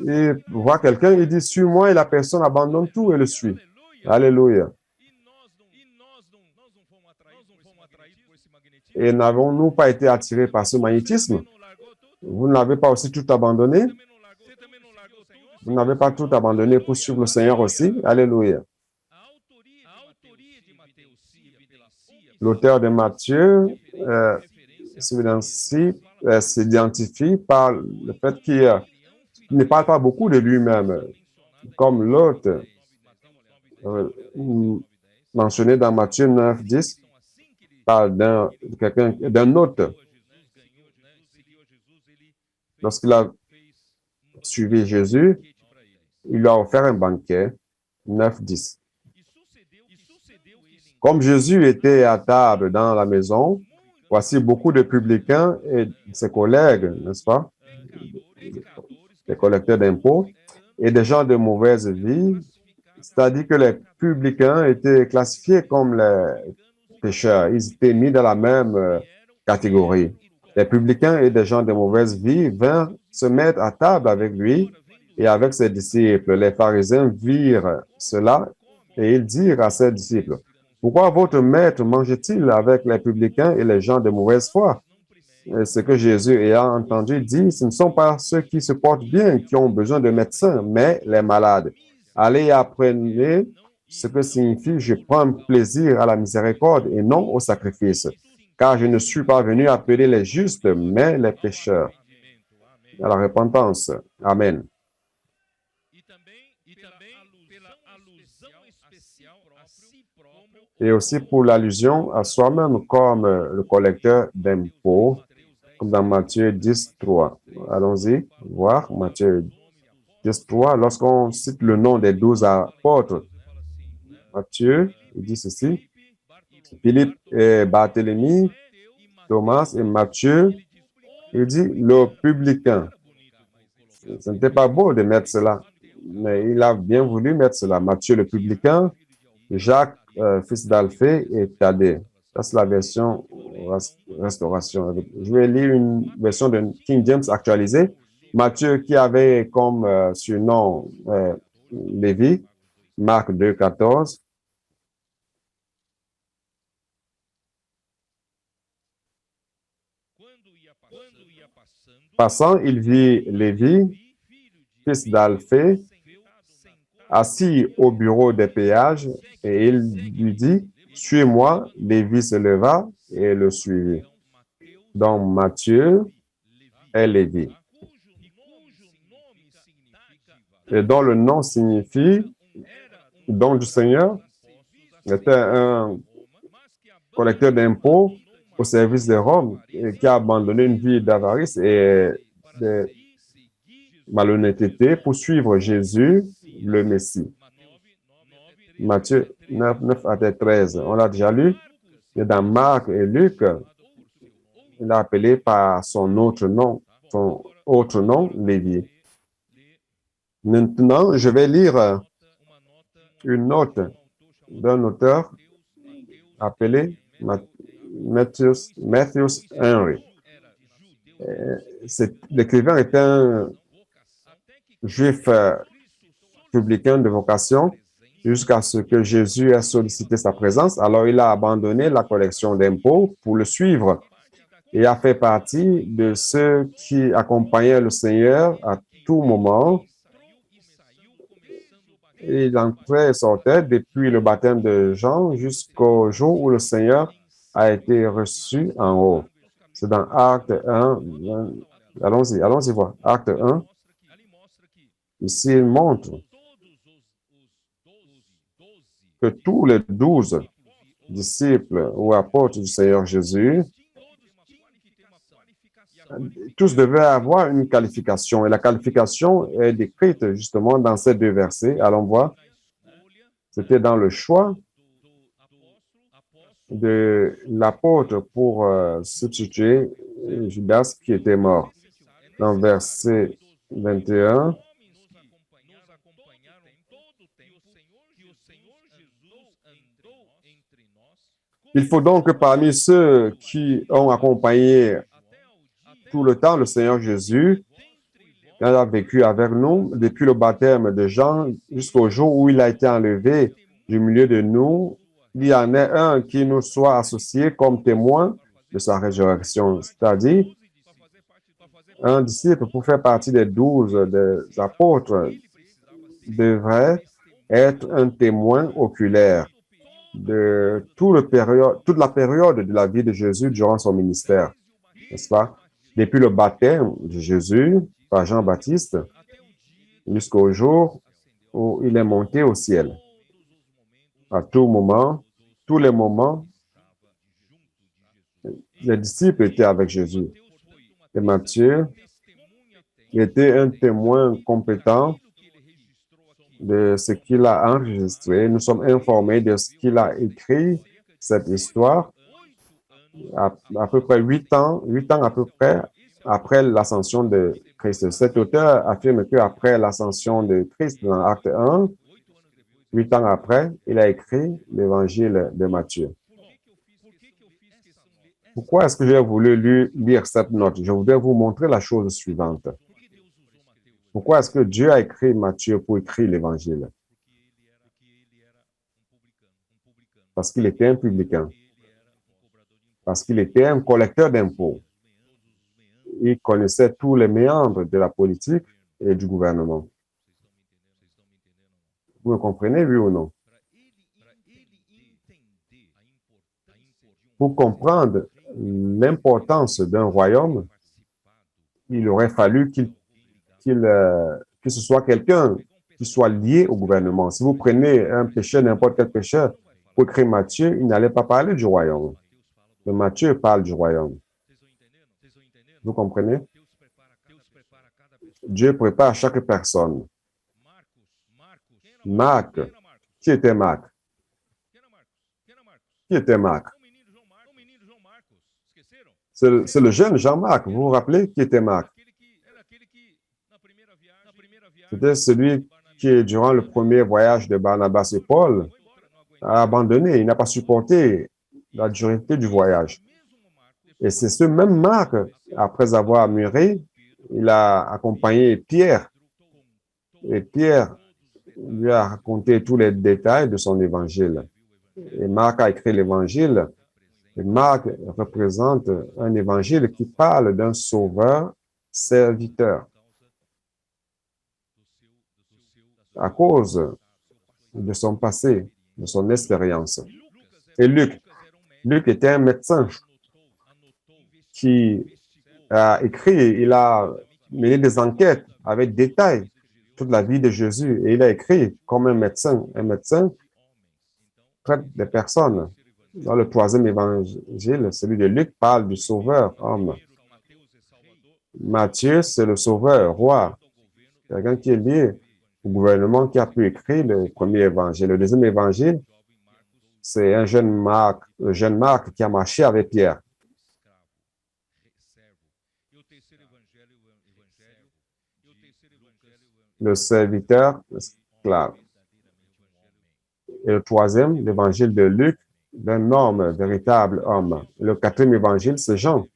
Il voit quelqu'un, il dit, suis-moi, et la personne abandonne tout et le suit. Alléluia. Et n'avons-nous pas été attirés par ce magnétisme? Vous n'avez pas aussi tout abandonné? Vous n'avez pas tout abandonné pour suivre le Seigneur aussi? Alléluia. L'auteur de Matthieu s'identifie par le fait qu'il ne parle pas beaucoup de lui-même, comme l'autre mentionné dans Matthieu 9, 10, parle d'un autre. Lorsqu'il a suivi Jésus, il lui a offert un banquet, 9, 10. Comme Jésus était à table dans la maison, voici beaucoup de publicains et ses collègues, n'est-ce pas? Les collecteurs d'impôts et des gens de mauvaise vie, c'est-à-dire que les publicains étaient classifiés comme les pécheurs. Ils étaient mis dans la même catégorie. Les publicains et des gens de mauvaise vie vinrent se mettre à table avec lui et avec ses disciples. Les pharisiens virent cela et ils dirent à ses disciples, « Pourquoi votre maître mangeait-il avec les publicains et les gens de mauvaise foi? » Ce que Jésus ayant entendu dit, « Ce ne sont pas ceux qui se portent bien qui ont besoin de médecins, mais les malades. Allez et apprenez ce que signifie « Je prends plaisir à la miséricorde et non au sacrifice, car je ne suis pas venu appeler les justes, mais les pécheurs à la repentance. » Amen. Et aussi pour l'allusion à soi-même comme le collecteur d'impôts, comme dans Matthieu 10, 3. Allons-y, voir Matthieu 10, 3. Lorsqu'on cite le nom des 12 apôtres, Matthieu, il dit ceci, Philippe et Barthélemy, Thomas et Matthieu, il dit le publicain. Ce n'était pas beau de mettre cela, mais il a bien voulu mettre cela. Matthieu le publicain, Jacques, fils d'Alphée, et Thaddée. Ça, c'est la version restauration. Je vais lire une version de King James actualisée. Matthieu, qui avait comme surnom Lévi, Marc 2, 14. Passant, il vit Lévi, fils d'Alphée, assis au bureau des péages, et il lui dit, « Suis-moi. » Lévi se leva et le suivit. Donc, Matthieu est Lévi. Et dont le nom signifie don du Seigneur. Il était un collecteur d'impôts au service de Rome et qui a abandonné une vie d'avarice et de malhonnêteté pour suivre Jésus, le Messie. Matthieu 9, 9 à 13. On l'a déjà lu. Et dans Marc et Luc, il a appelé par son autre nom, Lévi. Maintenant, je vais lire une note d'un auteur appelé Matthew Henry. L'écrivain est un juif publicain de vocation jusqu'à ce que Jésus ait sollicité sa présence. Alors, il a abandonné la collection d'impôts pour le suivre et a fait partie de ceux qui accompagnaient le Seigneur à tout moment. Il entrait et sortait depuis le baptême de Jean jusqu'au jour où le Seigneur a été reçu en haut. C'est dans Acte 1. Allons-y voir. Acte 1. Ici, il montre que tous les 12 disciples ou apôtres du Seigneur Jésus, tous devaient avoir une qualification. Et la qualification est décrite justement dans ces deux versets. Allons voir. C'était dans le choix de l'apôtre pour substituer Judas qui était mort. Dans verset 21, il faut donc que parmi ceux qui ont accompagné tout le temps le Seigneur Jésus, il a vécu avec nous depuis le baptême de Jean jusqu'au jour où il a été enlevé du milieu de nous, il y en ait un qui nous soit associé comme témoin de sa résurrection. C'est-à-dire, un disciple pour faire partie des 12 des apôtres devrait être un témoin oculaire de toute la période de la vie de Jésus durant son ministère, n'est-ce pas? Depuis le baptême de Jésus par Jean-Baptiste jusqu'au jour où il est monté au ciel. À tout moment, tous les moments, les disciples étaient avec Jésus. Et Matthieu était un témoin compétent de ce qu'il a enregistré. Nous sommes informés de ce qu'il a écrit, cette histoire, à peu près 8 ans à peu près après l'ascension de Christ. Cet auteur affirme qu'après l'ascension de Christ dans Acte 1, 8 ans après, il a écrit l'évangile de Matthieu. Pourquoi est-ce que j'ai voulu lire cette note? Je voudrais vous montrer la chose suivante. Pourquoi est-ce que Dieu a écrit Matthieu pour écrire l'évangile? Parce qu'il était un publicain. Parce qu'il était un collecteur d'impôts. Il connaissait tous les méandres de la politique et du gouvernement. Vous me comprenez, oui ou non? Pour comprendre l'importance d'un royaume, il aurait fallu que ce soit quelqu'un qui soit lié au gouvernement. Si vous prenez un pécheur, n'importe quel pécheur, pour écrire Matthieu, il n'allait pas parler du royaume. Mais Matthieu parle du royaume. Vous comprenez? Dieu prépare chaque personne. Marc, qui était Marc? Qui était Marc? C'est le jeune Jean-Marc. Vous vous rappelez qui était Marc? C'était celui qui, durant le premier voyage de Barnabas et Paul, a abandonné. Il n'a pas supporté la dureté du voyage. Et c'est ce même Marc, après avoir mûri, il a accompagné Pierre. Et Pierre lui a raconté tous les détails de son évangile. Et Marc a écrit l'évangile. Et Marc représente un évangile qui parle d'un sauveur serviteur. À cause de son passé, de son expérience. Et Luc était un médecin qui a écrit, il a mené des enquêtes avec détail toute la vie de Jésus et il a écrit comme un médecin. Un médecin traite des personnes. Dans le troisième évangile, celui de Luc parle du sauveur homme. Matthieu, c'est le sauveur, roi. Quelqu'un qui est lié au gouvernement qui a pu écrire le premier évangile. Le deuxième évangile, c'est un jeune Marc, le jeune Marc qui a marché avec Pierre. Le serviteur esclave. Et le troisième, l'évangile de Luc, d'un homme, véritable homme. Le quatrième évangile, c'est Jean.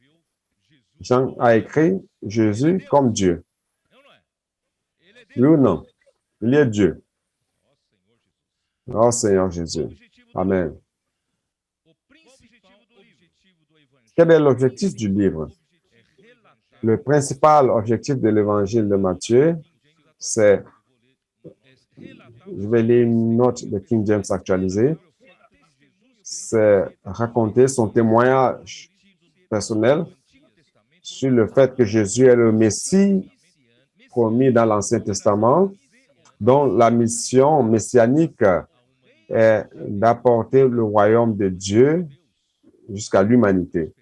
Jean a écrit Jésus comme Dieu. Oui ou non? Il est Dieu. Oh Seigneur Jésus. Amen. Quel est l'objectif du livre? Le principal objectif de l'évangile de Matthieu, c'est, je vais lire une note de King James actualisée, c'est raconter son témoignage personnel sur le fait que Jésus est le Messie promis dans l'Ancien Testament, dont la mission messianique est d'apporter le royaume de Dieu jusqu'à l'humanité.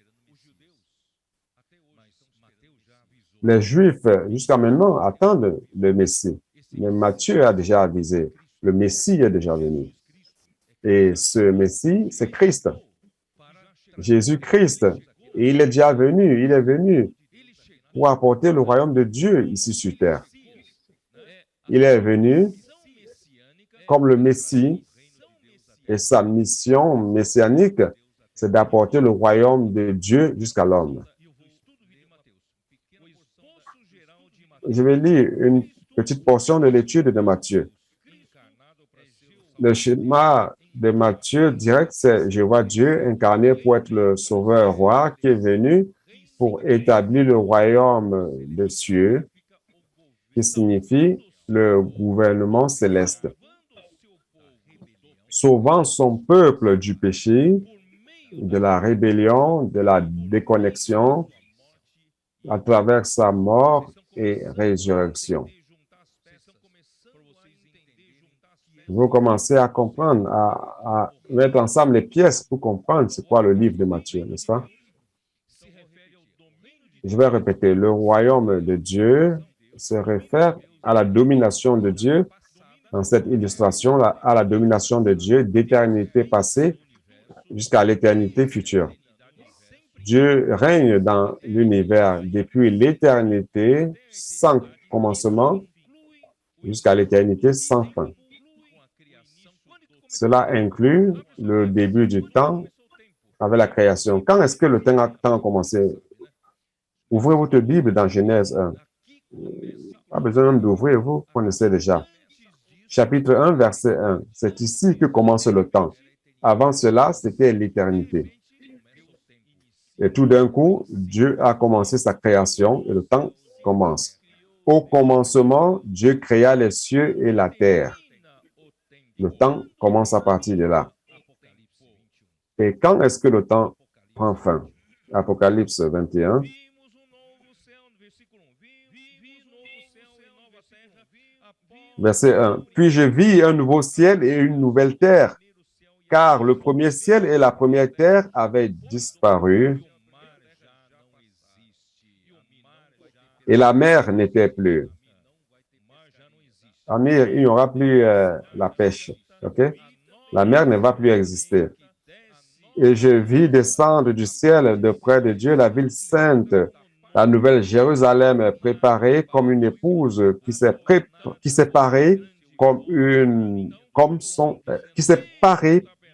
Les Juifs, jusqu'à maintenant, attendent le Messie. Mais Matthieu a déjà avisé, le Messie est déjà venu. Et ce Messie, c'est Christ, Jésus-Christ. Et il est déjà venu, il est venu pour apporter le royaume de Dieu ici sur terre. Il est venu comme le Messie et sa mission messianique, c'est d'apporter le royaume de Dieu jusqu'à l'homme. Je vais lire une petite portion de l'étude de Matthieu. Le schéma de Matthieu direct, c'est je vois Dieu incarné pour être le sauveur roi qui est venu pour établir le royaume des cieux, qui signifie le gouvernement céleste, sauvant son peuple du péché, de la rébellion, de la déconnexion, à travers sa mort et résurrection. Vous commencez à comprendre, à mettre ensemble les pièces pour comprendre c'est quoi le livre de Matthieu, n'est-ce pas? Je vais répéter, le royaume de Dieu se réfère à la domination de Dieu, dans cette illustration, à la domination de Dieu d'éternité passée jusqu'à l'éternité future. Dieu règne dans l'univers depuis l'éternité sans commencement jusqu'à l'éternité sans fin. Cela inclut le début du temps avec la création. Quand est-ce que le temps a commencé? Ouvrez votre Bible dans Genèse 1. Pas besoin même d'ouvrir, vous connaissez déjà. Chapitre 1, verset 1. C'est ici que commence le temps. Avant cela, c'était l'éternité. Et tout d'un coup, Dieu a commencé sa création et le temps commence. Au commencement, Dieu créa les cieux et la terre. Le temps commence à partir de là. Et quand est-ce que le temps prend fin? Apocalypse 21. Verset 1. Puis je vis un nouveau ciel et une nouvelle terre, car le premier ciel et la première terre avaient disparu et la mer n'était plus. Il n'y aura plus la pêche. OK? La mer ne va plus exister. Et je vis descendre du ciel de près de Dieu la ville sainte, la nouvelle Jérusalem préparée comme une épouse qui s'est parée qui s'est parée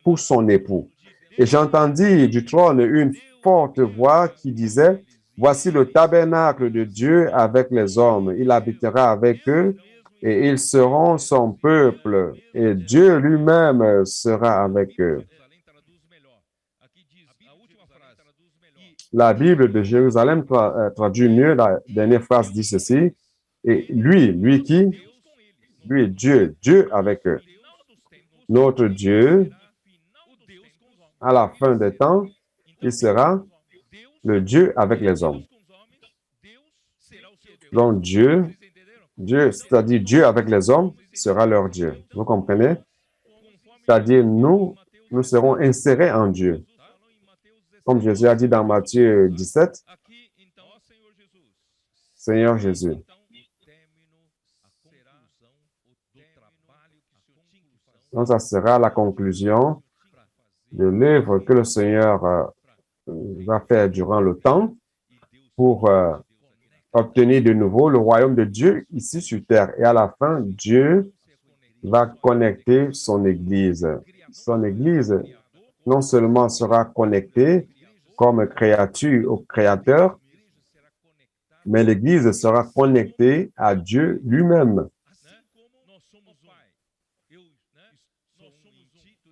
pour son époux. Et j'entendis du trône une forte voix qui disait, voici le tabernacle de Dieu avec les hommes. Il habitera avec eux et ils seront son peuple et Dieu lui-même sera avec eux. La Bible de Jérusalem traduit mieux, la dernière phrase dit ceci, et lui qui? Lui, Dieu avec eux. Notre Dieu, à la fin des temps, il sera le Dieu avec les hommes. Donc Dieu, c'est-à-dire Dieu avec les hommes, sera leur Dieu. Vous comprenez? C'est-à-dire nous serons insérés en Dieu. Comme Jésus a dit dans Matthieu 17, Seigneur Jésus. Donc, ça sera la conclusion de l'œuvre que le Seigneur va faire durant le temps pour obtenir de nouveau le royaume de Dieu ici sur terre. Et à la fin, Dieu va connecter son Église. Son Église non seulement sera connectée comme créature au Créateur, mais l'Église sera connectée à Dieu lui-même.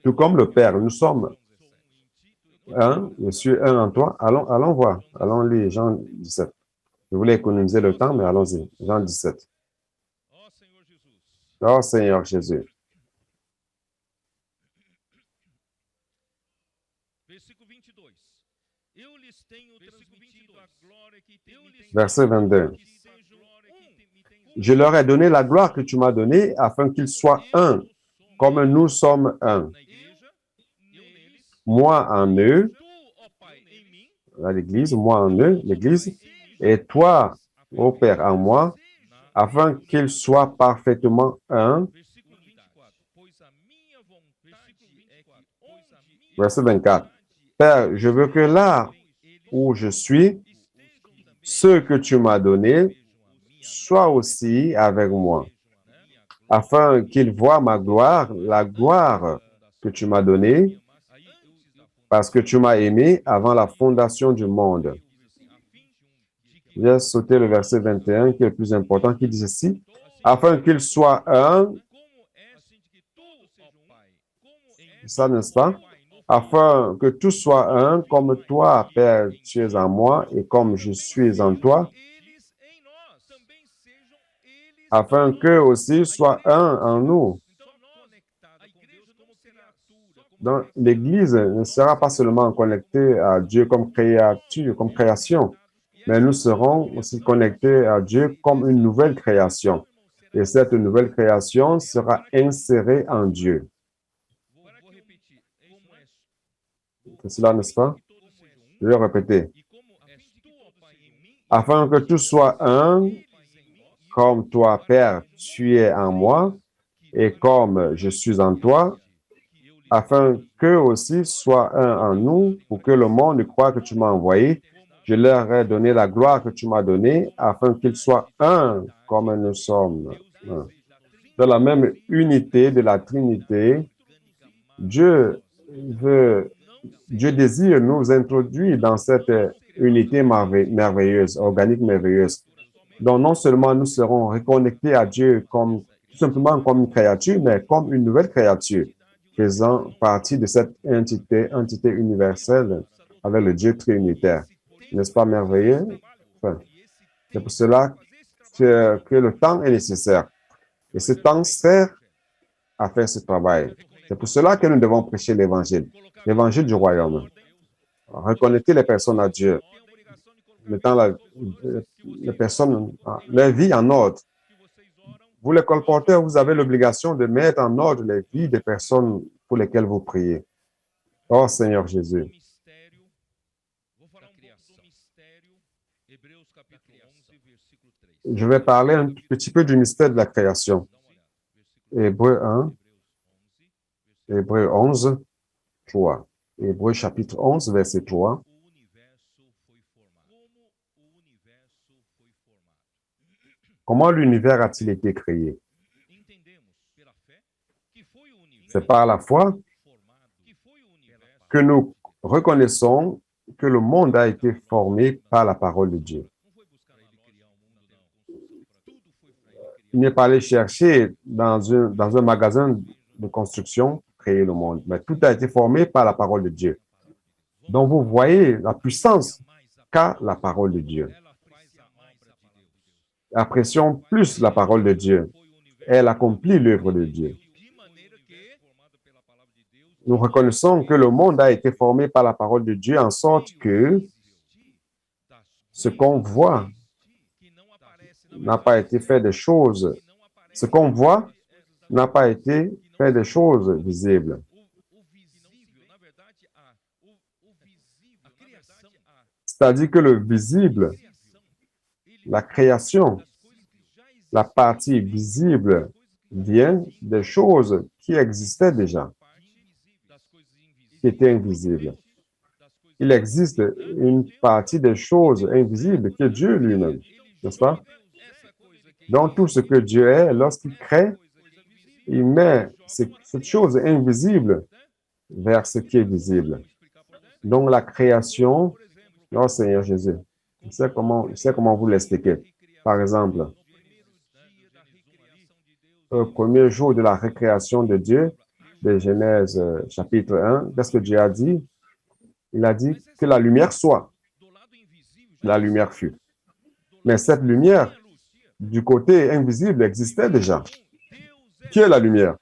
Tout comme le Père, nous sommes un, je suis un en toi. Allons voir, allons lire Jean 17. Je voulais économiser le temps, mais allons-y. Jean 17. Oh Seigneur Jésus. Verset 22. Je leur ai donné la gloire que tu m'as donnée afin qu'ils soient un, comme nous sommes un. Moi en eux, l'Église, moi en eux, l'Église, et toi, ô Père, en moi, afin qu'ils soient parfaitement un. Verset 24. Père, je veux que là où je suis, ce que tu m'as donné, soit aussi avec moi, afin qu'ils voient ma gloire, la gloire que tu m'as donnée, parce que tu m'as aimé avant la fondation du monde. Je vais sauter le verset 21, qui est le plus important, qui dit ceci, afin qu'ils soient un, ça n'est-ce pas? Afin que tout soit un, comme toi, Père, tu es en moi, et comme je suis en toi, afin qu'eux aussi soient un en nous. Donc, l'Église ne sera pas seulement connectée à Dieu comme créature, comme création, mais nous serons aussi connectés à Dieu comme une nouvelle création. Et cette nouvelle création sera insérée en Dieu. C'est cela, n'est-ce pas? Je vais répéter. Afin que tout soit un, comme toi, Père, tu es en moi, et comme je suis en toi, afin qu'eux aussi soient un en nous, pour que le monde croie que tu m'as envoyé. Je leur ai donné la gloire que tu m'as donnée, afin qu'ils soient un, comme nous sommes un. Dans la même unité de la Trinité, Dieu désire nous introduire dans cette unité merveilleuse, organique merveilleuse. Donc, non seulement nous serons reconnectés à Dieu comme, tout simplement comme une créature, mais comme une nouvelle créature, faisant partie de cette entité universelle avec le Dieu trinitaire. N'est-ce pas merveilleux? Enfin, c'est pour cela que le temps est nécessaire. Et ce temps sert à faire ce travail. C'est pour cela que nous devons prêcher l'évangile du royaume. Reconnecter les personnes à Dieu, mettant les personnes, leur vie en ordre. Vous, les colporteurs, vous avez l'obligation de mettre en ordre les vies des personnes pour lesquelles vous priez. Oh Seigneur Jésus. Je vais parler un petit peu du mystère de la création. Hébreux 1, Hébreux 11, 3. Hébreux chapitre 11, verset 3. Comment l'univers a-t-il été créé? C'est par la foi que nous reconnaissons que le monde a été formé par la parole de Dieu. Il n'est pas allé chercher dans un magasin de construction créer le monde, mais tout a été formé par la parole de Dieu. Donc, vous voyez la puissance qu'a la parole de Dieu. Apprécions plus la parole de Dieu. Elle accomplit l'œuvre de Dieu. Nous reconnaissons que le monde a été formé par la parole de Dieu en sorte que ce qu'on voit n'a pas été fait de choses. Ce qu'on voit n'a pas été fait de choses visibles. C'est-à-dire que le visible, la création, la partie visible vient des choses qui existaient déjà, qui étaient invisibles. Il existe une partie des choses invisibles qui est Dieu lui-même, n'est-ce pas? Donc, tout ce que Dieu est, lorsqu'il crée, il met cette chose invisible vers ce qui est visible. Donc, la création, oh Seigneur Jésus, je sais comment vous l'expliquer. Par exemple, au premier jour de la récréation de Dieu, de Genèse chapitre 1, qu'est-ce que Dieu a dit? Il a dit que la lumière soit. La lumière fut. Mais cette lumière, du côté invisible, existait déjà. Qui est la lumière?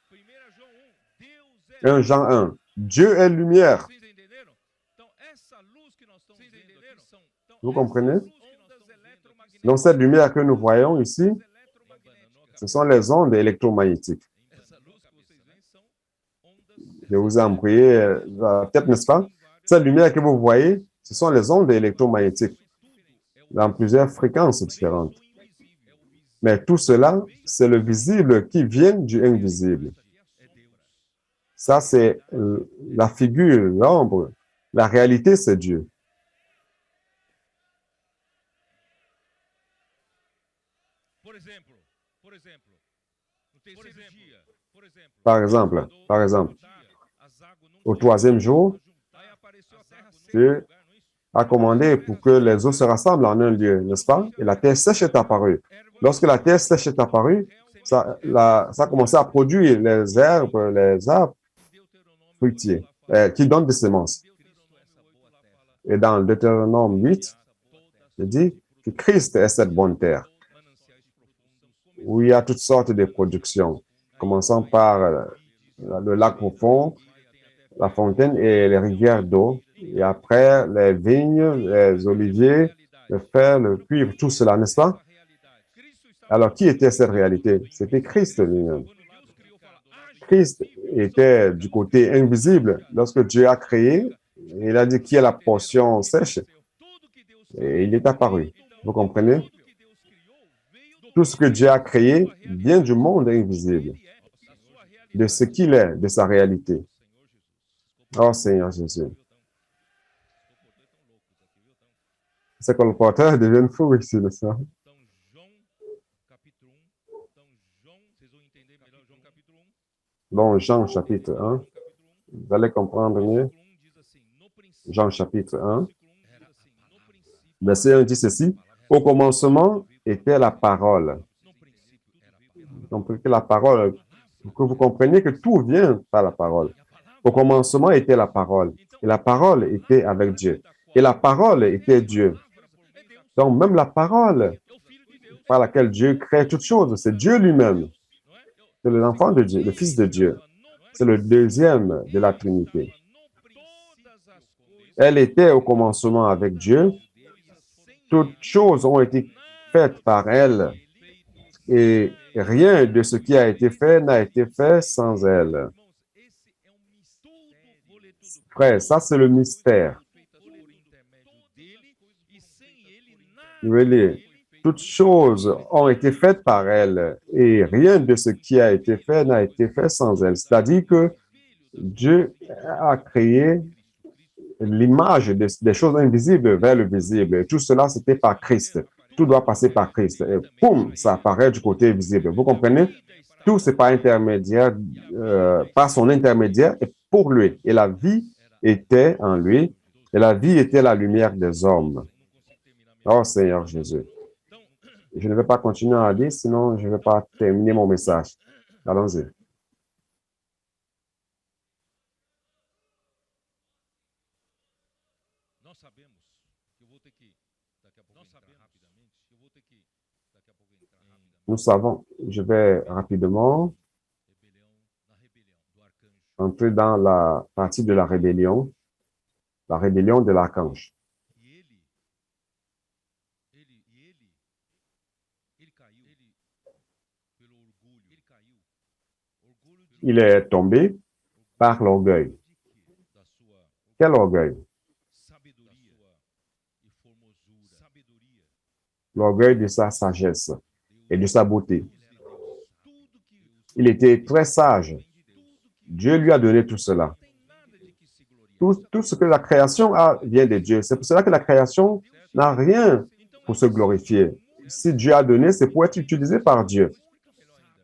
1 Jean 1. Dieu est lumière. Vous comprenez? Donc, cette lumière que nous voyons ici, ce sont les ondes électromagnétiques. Je vous ai envoyé la tête, n'est-ce pas? Cette lumière que vous voyez, ce sont les ondes électromagnétiques dans plusieurs fréquences différentes. Mais tout cela, c'est le visible qui vient du invisible. Ça, c'est la figure, l'ombre. La réalité, c'est Dieu. Par exemple, au troisième jour, Dieu a commandé pour que les eaux se rassemblent en un lieu, n'est-ce pas? Et la terre sèche est apparue. Lorsque la terre sèche est apparue, ça a commencé à produire les arbres fruitiers, qui donnent des semences. Et dans le Deutéronome 8, il dit que Christ est cette bonne terre, où il y a toutes sortes de productions, commençant par le lac profond, la fontaine et les rivières d'eau, et après les vignes, les oliviers, le fer, le cuivre, tout cela, n'est-ce pas? Alors, qui était cette réalité? C'était Christ lui-même. Christ était du côté invisible. Lorsque Dieu a créé, il a dit qui est la portion sèche, et il est apparu. Vous comprenez? Tout ce que Dieu a créé vient du monde invisible, de ce qu'il est, de sa réalité. Oh Seigneur Jésus. C'est que le porteur devient fou ici, n'est-ce pas? Bon, Jean chapitre 1, vous allez comprendre mieux. Jean chapitre 1, verset 1 dit ceci. Au commencement était la parole. Donc, que la parole, pour que vous compreniez que tout vient par la parole. Au commencement était la parole. Et la parole était avec Dieu. Et la parole était Dieu. Donc, même la parole par laquelle Dieu crée toutes choses, c'est Dieu lui-même. C'est l'enfant de Dieu, le Fils de Dieu. C'est le deuxième de la Trinité. Elle était au commencement avec Dieu. Toutes choses ont été faites par elle. Et rien de ce qui a été fait n'a été fait sans elle. Frère, ça c'est le mystère. Really. Toutes choses ont été faites par elle et rien de ce qui a été fait n'a été fait sans elle. C'est-à-dire que Dieu a créé l'image des choses invisibles vers le visible. Et tout cela, c'était par Christ. Tout doit passer par Christ. Et boum, ça apparaît du côté visible. Vous comprenez? Tout, c'est par intermédiaire, par son intermédiaire et pour lui. Et la vie était en lui. Et la vie était la lumière des hommes. Oh Seigneur Jésus. Je ne vais pas continuer à lire, sinon je ne vais pas terminer mon message. Allons-y. Nous savons, je vais rapidement entrer dans la partie de la rébellion de l'archange. Il est tombé par l'orgueil. Quel orgueil? L'orgueil de sa sagesse et de sa beauté. Il était très sage. Dieu lui a donné tout cela. Tout ce que la création a vient de Dieu. C'est pour cela que la création n'a rien pour se glorifier. Si Dieu a donné, c'est pour être utilisé par Dieu.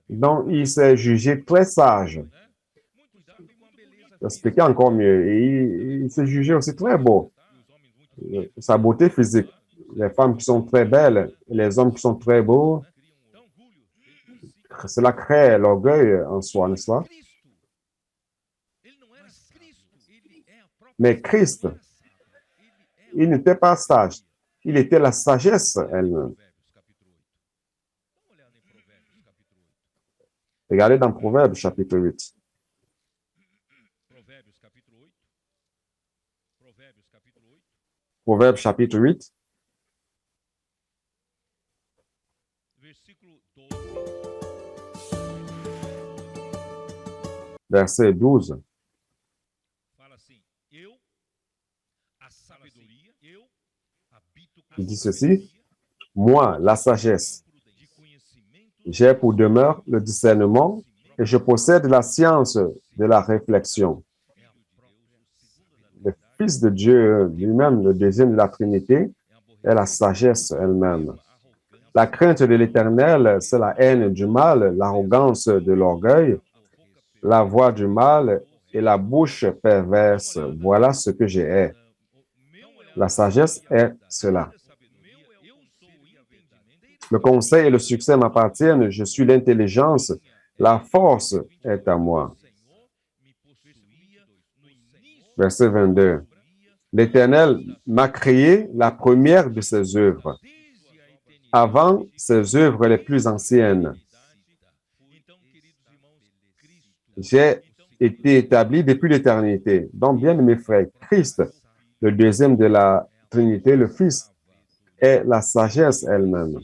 Donc, il s'est jugé très sage. Expliquer encore mieux. Et il s'est jugé aussi très beau. Sa beauté physique. Les femmes qui sont très belles, les hommes qui sont très beaux, cela crée l'orgueil en soi, n'est-ce pas? Mais Christ, il n'était pas sage. Il était la sagesse elle-même. Regardez dans Proverbes chapitre 8. Proverbes chapitre 8. Verset 12. Il dit ceci, moi, la sagesse, j'ai pour demeure le discernement et je possède la science de la réflexion. Le Fils de Dieu lui-même, le deuxième de la Trinité, est la sagesse elle-même. La crainte de l'Éternel, c'est la haine du mal, l'arrogance de l'orgueil, la voix du mal et la bouche perverse. Voilà ce que j'ai. La sagesse est cela. Le conseil et le succès m'appartiennent. Je suis l'intelligence. La force est à moi. Verset 22. L'Éternel m'a créé la première de ses œuvres, avant ses œuvres les plus anciennes. J'ai été établi depuis l'éternité. Donc, bien mes frères, Christ, le deuxième de la Trinité, le Fils, est la sagesse elle-même.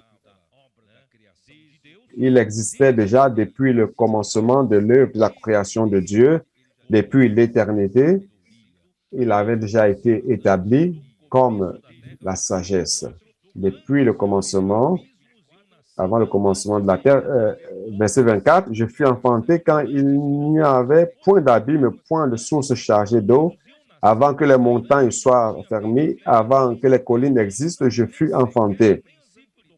Il existait déjà depuis le commencement de l'œuvre de la création de Dieu, depuis l'éternité. Il avait déjà été établi comme la sagesse. Depuis le commencement, avant le commencement de la terre, verset 24, je fus enfanté quand il n'y avait point d'abîme, point de source chargée d'eau, avant que les montagnes soient fermées, avant que les collines existent, je fus enfanté.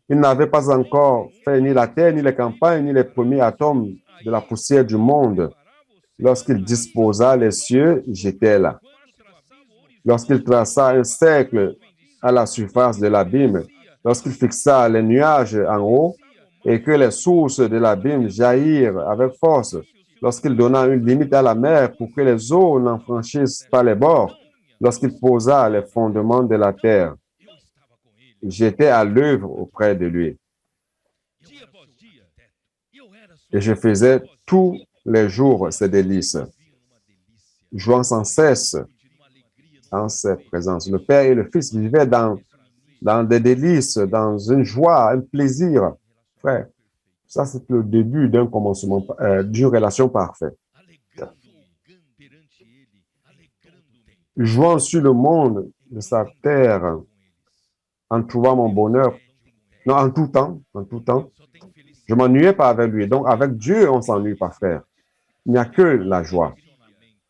Il n'avait pas encore fait ni la terre, ni les campagnes, ni les premiers atomes de la poussière du monde. Lorsqu'il disposa les cieux, j'étais là. Lorsqu'il traça un cercle à la surface de l'abîme, lorsqu'il fixa les nuages en haut et que les sources de l'abîme jaillirent avec force, lorsqu'il donna une limite à la mer pour que les eaux n'en franchissent pas les bords, lorsqu'il posa les fondements de la terre, j'étais à l'œuvre auprès de lui. Et je faisais tous les jours ses délices, jouant sans cesse en sa présence. Le Père et le Fils vivaient dans des délices, dans une joie, un plaisir. Frère, ça c'est le début d'un commencement, d'une relation parfaite. Jouant sur le monde de sa terre, en trouvant mon bonheur, non, en tout temps. Je m'ennuyais pas avec lui. Donc, avec Dieu, on s'ennuie pas, frère. Il n'y a que la joie.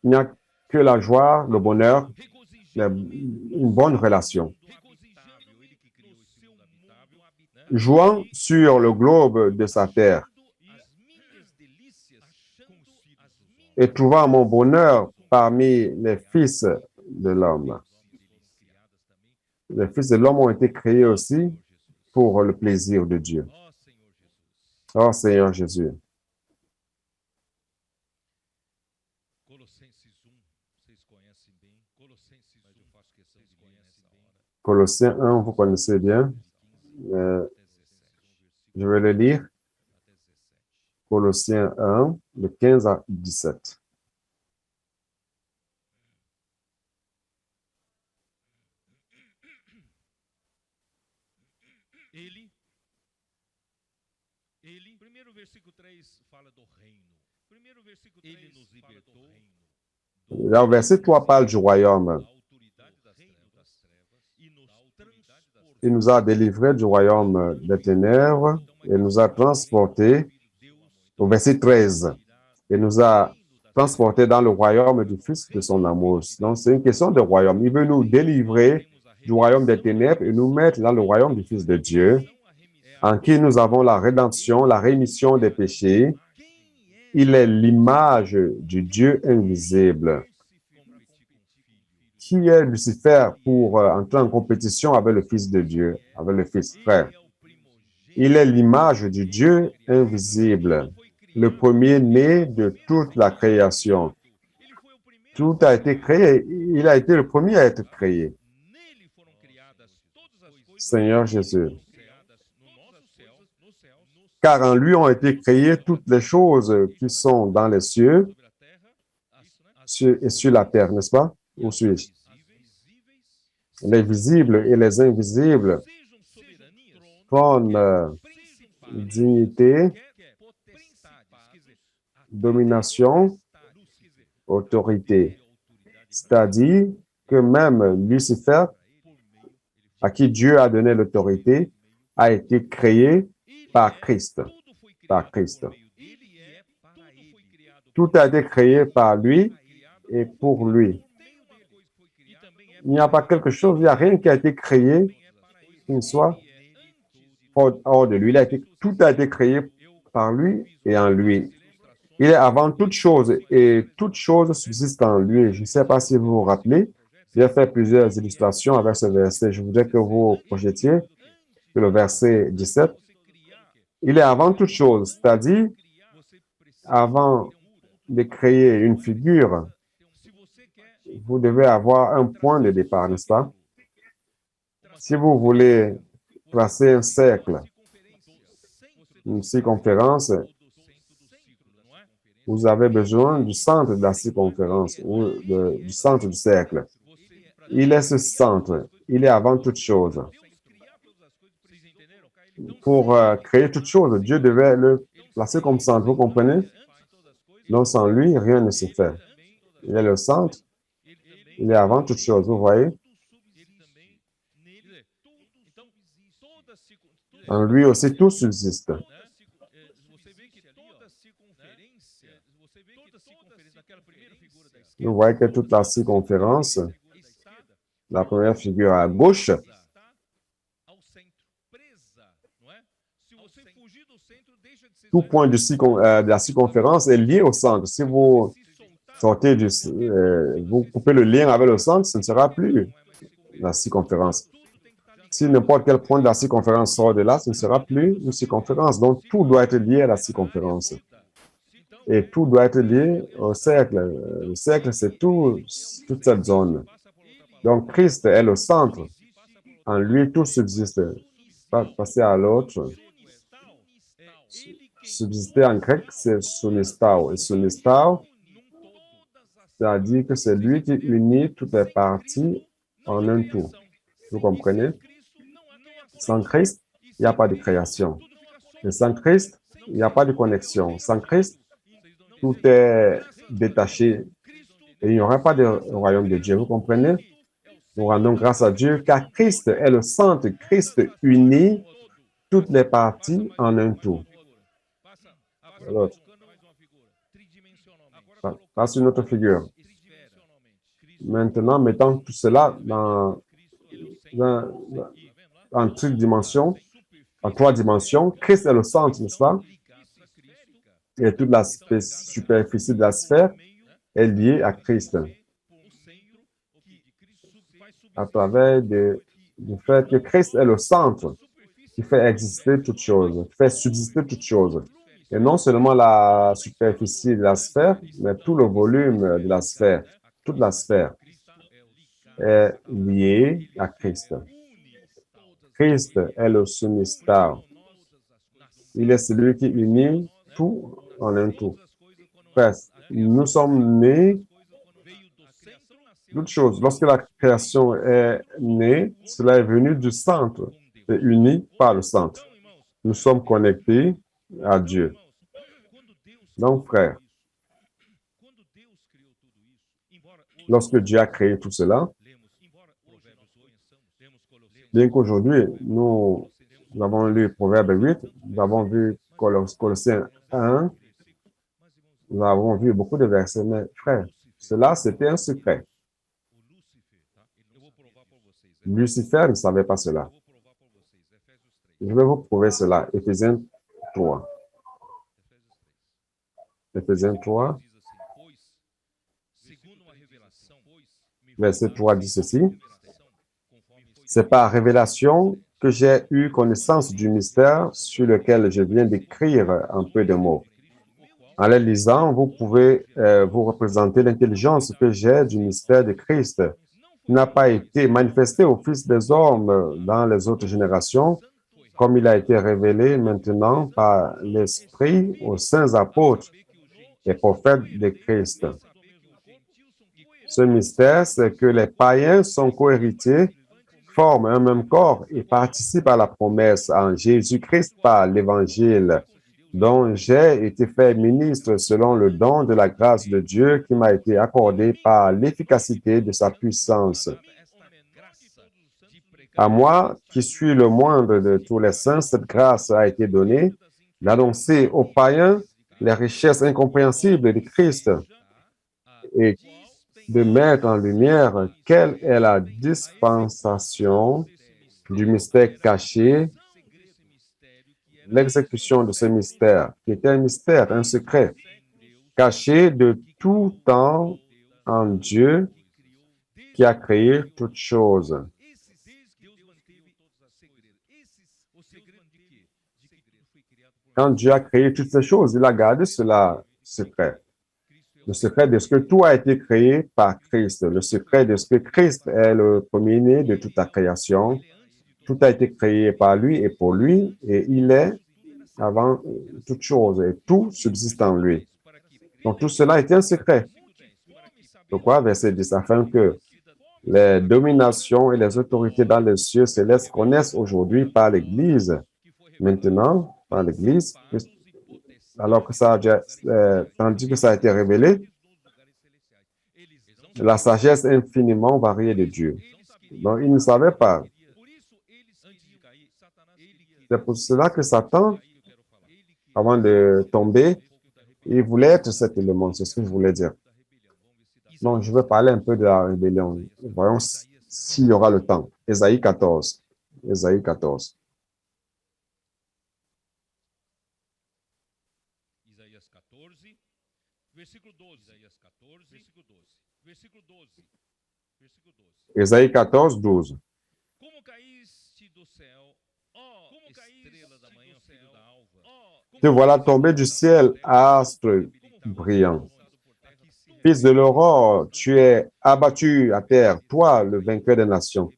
Il n'y a que la joie, le bonheur, une bonne relation. Jouant sur le globe de sa terre et trouvant mon bonheur parmi les fils de l'homme. Les fils de l'homme ont été créés aussi pour le plaisir de Dieu. Oh Seigneur Jésus. Colossiens 1, vous connaissez bien. Je vais le lire. Colossiens 1, de 15 à 17. Là, au verset 3 parle du royaume. Il nous a délivrés du royaume des ténèbres et nous a transportés, au verset 13, et nous a transportés dans le royaume du Fils de son amour. Donc, c'est une question de royaume. Il veut nous délivrer du royaume des ténèbres et nous mettre dans le royaume du Fils de Dieu, en qui nous avons la rédemption, la rémission des péchés. Il est l'image du Dieu invisible. Qui est Lucifer pour entrer en compétition avec le Fils de Dieu, avec le Fils frère? Il est l'image du Dieu invisible, le premier-né de toute la création. Tout a été créé. Il a été le premier à être créé. Seigneur Jésus. Car en lui ont été créées toutes les choses qui sont dans les cieux et sur la terre, n'est-ce pas? Où suis-je? Les visibles et les invisibles, trônes, dignité, domination, autorité. C'est-à-dire que même Lucifer, à qui Dieu a donné l'autorité, a été créé par Christ. Par Christ. Tout a été créé par lui et pour lui. Il n'y a pas quelque chose, il n'y a rien qui a été créé qui ne soit hors de lui. Tout a été créé par lui et en lui. Il est avant toute chose et toute chose subsiste en lui. Je ne sais pas si vous vous rappelez, j'ai fait plusieurs illustrations avec ce verset. Je voudrais que vous projetiez le verset 17. Il est avant toute chose, c'est-à-dire avant de créer une figure, vous devez avoir un point de départ, n'est-ce pas? Si vous voulez tracer un cercle, une circonférence, vous avez besoin du centre de la circonférence ou du centre du cercle. Il est ce centre. Il est avant toute chose. Pour créer toute chose, Dieu devait le placer comme centre. Vous comprenez? Donc, sans lui, rien ne se fait. Il est le centre. Il est avant toute chose. Vous voyez? En lui aussi, tout subsiste. Vous voyez que toute la circonférence, la première figure à gauche, tout point de la circonférence est lié au centre. Si vous sortez vous coupez le lien avec le centre, ce ne sera plus la circonférence. Si n'importe quel point de la circonférence sort de là, ce ne sera plus une circonférence. Donc, tout doit être lié à la circonférence. Et tout doit être lié au cercle. Le cercle, c'est toute cette zone. Donc, Christ est le centre. En lui, tout subsiste. Passer à l'autre. Subsister en grec, c'est sonistao. Et sonistao, c'est-à-dire que c'est lui qui unit toutes les parties en un tout. Vous comprenez? Sans Christ, il n'y a pas de création. Et sans Christ, il n'y a pas de connexion. Sans Christ, tout est détaché et il n'y aura pas de royaume de Dieu. Vous comprenez? Nous rendons grâce à Dieu car Christ est le centre. Christ unit toutes les parties en un tout. Passe une autre figure. Maintenant, mettons tout cela en tridimension, en trois dimensions. Christ est le centre, n'est-ce pas? Et toute la superficie de la sphère est liée à Christ. À travers du fait que Christ est le centre qui fait exister toute chose, qui fait subsister toute chose. Et non seulement la superficie de la sphère, mais tout le volume de la sphère, toute la sphère est liée à Christ. Christ est le sonistao. Il est celui qui unit tout en un tout. Presque. Nous sommes nés toute chose. Lorsque la création est née, cela est venu du centre et uni par le centre. Nous sommes connectés à Dieu. Donc, frère, lorsque Dieu a créé tout cela, bien qu'aujourd'hui, nous avons lu Proverbe 8, nous avons vu Colossiens 1, nous avons vu beaucoup de versets, mais frère, cela, c'était un secret. Lucifer ne savait pas cela. Je vais vous prouver cela. Éphésiens 3. Éphésiens 3, verset 3 dit ceci. C'est par révélation que j'ai eu connaissance du mystère sur lequel je viens d'écrire un peu de mots. En les lisant, vous pouvez vous représenter l'intelligence que j'ai du mystère de Christ, qui n'a pas été manifesté aux fils des hommes dans les autres générations, comme il a été révélé maintenant par l'Esprit aux saints apôtres et prophètes de Christ. Ce mystère, c'est que les païens sont co-héritiers, forment un même corps et participent à la promesse en Jésus-Christ par l'Évangile, dont j'ai été fait ministre selon le don de la grâce de Dieu qui m'a été accordé par l'efficacité de sa puissance. À moi, qui suis le moindre de tous les saints, cette grâce a été donnée d'annoncer aux païens les richesses incompréhensibles de Christ et de mettre en lumière quelle est la dispensation du mystère caché, l'exécution de ce mystère, qui était un mystère, un secret, caché de tout temps en Dieu qui a créé toutes choses. Quand Dieu a créé toutes ces choses, il a gardé cela secret. Le secret de ce que tout a été créé par Christ. Le secret de ce que Christ est le premier-né de toute la création. Tout a été créé par lui et pour lui, et il est avant toute chose, et tout subsiste en lui. Donc tout cela était un secret. Pourquoi? Verset 10, afin que les dominations et les autorités dans les cieux célestes connaissent aujourd'hui par l'Église. Maintenant, par l'Église, alors que ça a déjà, tandis que ça a été révélé, la sagesse infiniment variée de Dieu. Donc, ils ne savaient pas. C'est pour cela que Satan, avant de tomber, il voulait être cet élément. C'est ce que je voulais dire. Donc, je vais parler un peu de la rébellion. Voyons s'il y aura le temps. Ésaïe 14. Ésaïe 14. Ésaïe 14, 12. Te voilà tombé du ciel, astre brillant. Fils de l'aurore, tu es abattu à terre, toi, le vainqueur des nations.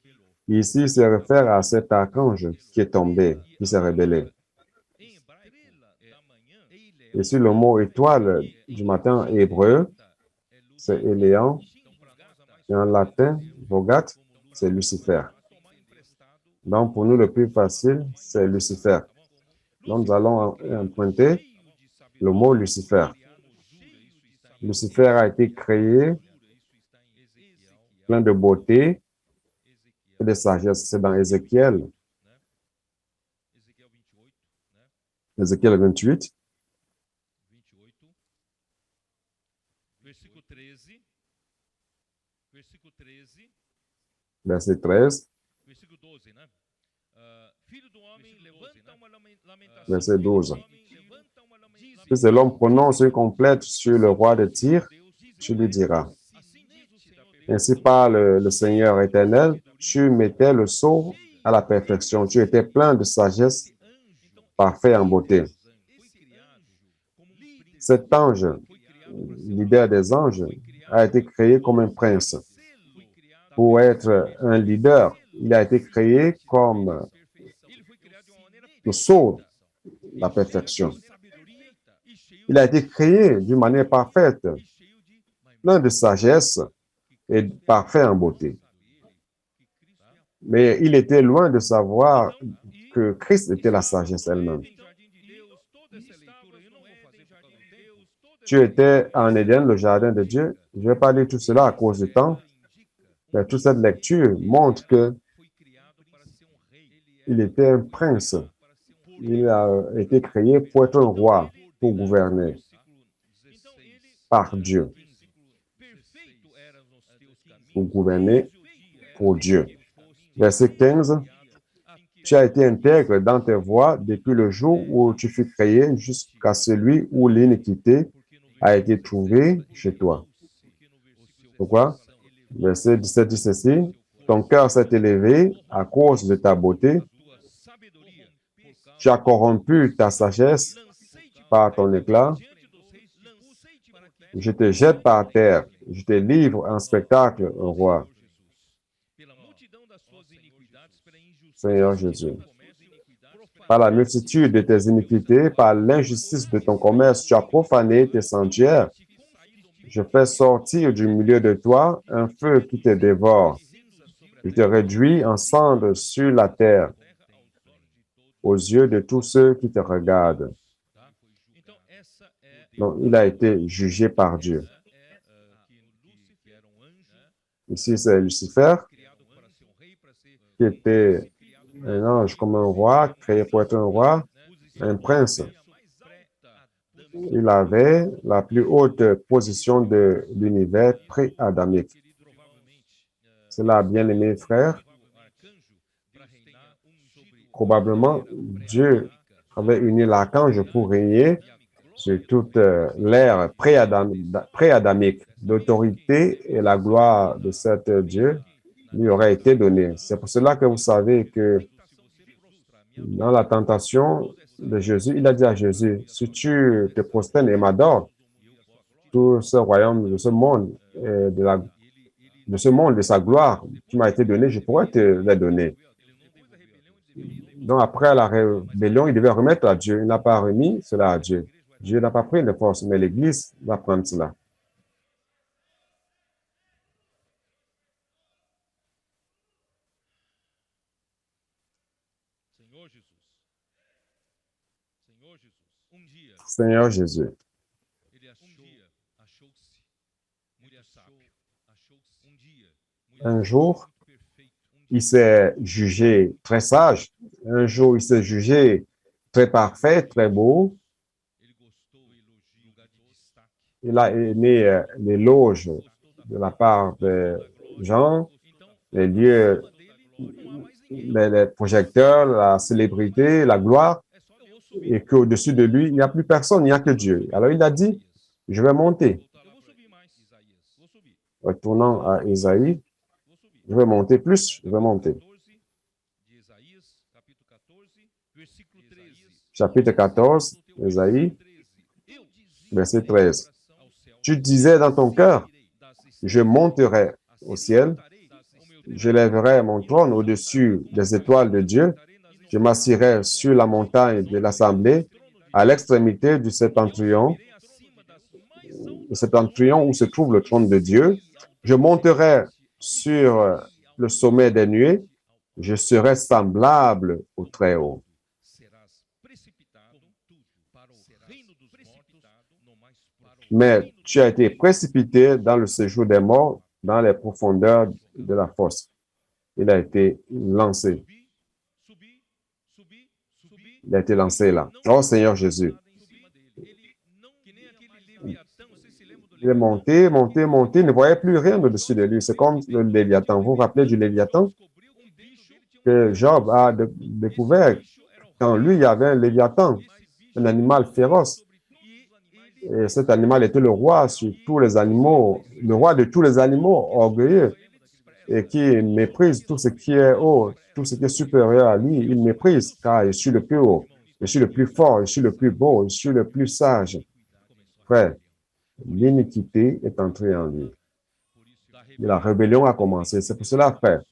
Ici, il se réfère à cet archange qui est tombé, qui s'est rebellé. Ici, le mot étoile du matin hébreu, c'est Éléon. Et en latin, Vulgate, c'est Lucifer. Donc, pour nous, le plus facile, c'est Lucifer. Donc, nous allons emprunter le mot Lucifer. Lucifer a été créé plein de beauté et de sagesse. C'est dans Ézéchiel. Ézéchiel 28. Verset 13. Verset 12. Fils de l'homme prononce une complète sur le roi de Tyr, tu lui diras. Ainsi parle le Seigneur éternel, tu mettais le sceau à la perfection, tu étais plein de sagesse, parfait en beauté. Cet ange, leader des anges, a été créé comme un prince. Pour être un leader, il a été créé comme le sceau, la perfection. Il a été créé d'une manière parfaite, plein de sagesse et parfait en beauté. Mais il était loin de savoir que Christ était la sagesse elle-même. Tu étais en Éden, le jardin de Dieu. Je ne vais pas lire tout cela à cause du temps, mais toute cette lecture montre que il était un prince. Il a été créé pour être un roi, pour gouverner par Dieu, pour gouverner pour Dieu. Verset 15, tu as été intègre dans tes voies depuis le jour où tu fus créé jusqu'à celui où l'iniquité a été trouvée chez toi. Pourquoi? Verset 17 dit ceci, ton cœur s'est élevé à cause de ta beauté, tu as corrompu ta sagesse par ton éclat, je te jette par terre, je te livre en spectacle, un roi. Seigneur Jésus, par la multitude de tes iniquités, par l'injustice de ton commerce, tu as profané tes sanctuaires. Je fais sortir du milieu de toi un feu qui te dévore. Je te réduis en cendres sur la terre, aux yeux de tous ceux qui te regardent. Donc, il a été jugé par Dieu. Ici, c'est Lucifer, qui était un ange comme un roi, créé pour être un roi, un prince. Il avait la plus haute position de l'univers pré-adamique. Cela, bien-aimés frères, probablement Dieu avait uni l'archange pour régner sur toute l'ère pré-adamique. L'autorité et la gloire de cet Dieu lui aurait été donnée. C'est pour cela que vous savez que dans la tentation de Jésus, il a dit à Jésus, si tu te prosternes et m'adores, tout ce royaume de ce monde, de ce monde, de sa gloire qui m'a été donné, je pourrais te les donner. Donc, après la rébellion, il devait remettre à Dieu. Il n'a pas remis cela à Dieu. Dieu n'a pas pris de force, mais l'Église va prendre cela. Seigneur Jésus, un jour, il s'est jugé très sage. Un jour, il s'est jugé très parfait, très beau. Il a aimé l'éloge de la part des gens, les lieux, les projecteurs, la célébrité, la gloire, et qu'au-dessus de lui, il n'y a plus personne, il n'y a que Dieu. Alors il a dit, je vais monter. Retournant à Isaïe, je vais monter plus, je vais monter. Chapitre 14, Isaïe, verset 13. Tu disais dans ton cœur, je monterai au ciel, je lèverai mon trône au-dessus des étoiles de Dieu, je m'assirai sur la montagne de l'assemblée, à l'extrémité du septentrion où se trouve le trône de Dieu. Je monterai sur le sommet des nuées, je serai semblable au Très-Haut. Mais tu as été précipité dans le séjour des morts, dans les profondeurs de la fosse. Il a été lancé. Il a été lancé là. Oh Seigneur Jésus. Il est monté, monté, monté, il ne voyait plus rien au-dessus de lui. C'est comme le Léviathan. Vous vous rappelez du Léviathan que Job a découvert? Quand lui, il y avait un Léviathan, un animal féroce. Et cet animal était le roi sur tous les animaux, le roi de tous les animaux orgueilleux et qui méprise tout ce qui est haut, tout ce qui est supérieur à lui. Il méprise car je suis le plus haut, je suis le plus fort, je suis le plus beau, je suis le plus sage. Frère, l'iniquité est entrée en lui. Et la rébellion a commencé. C'est pour cela, frère,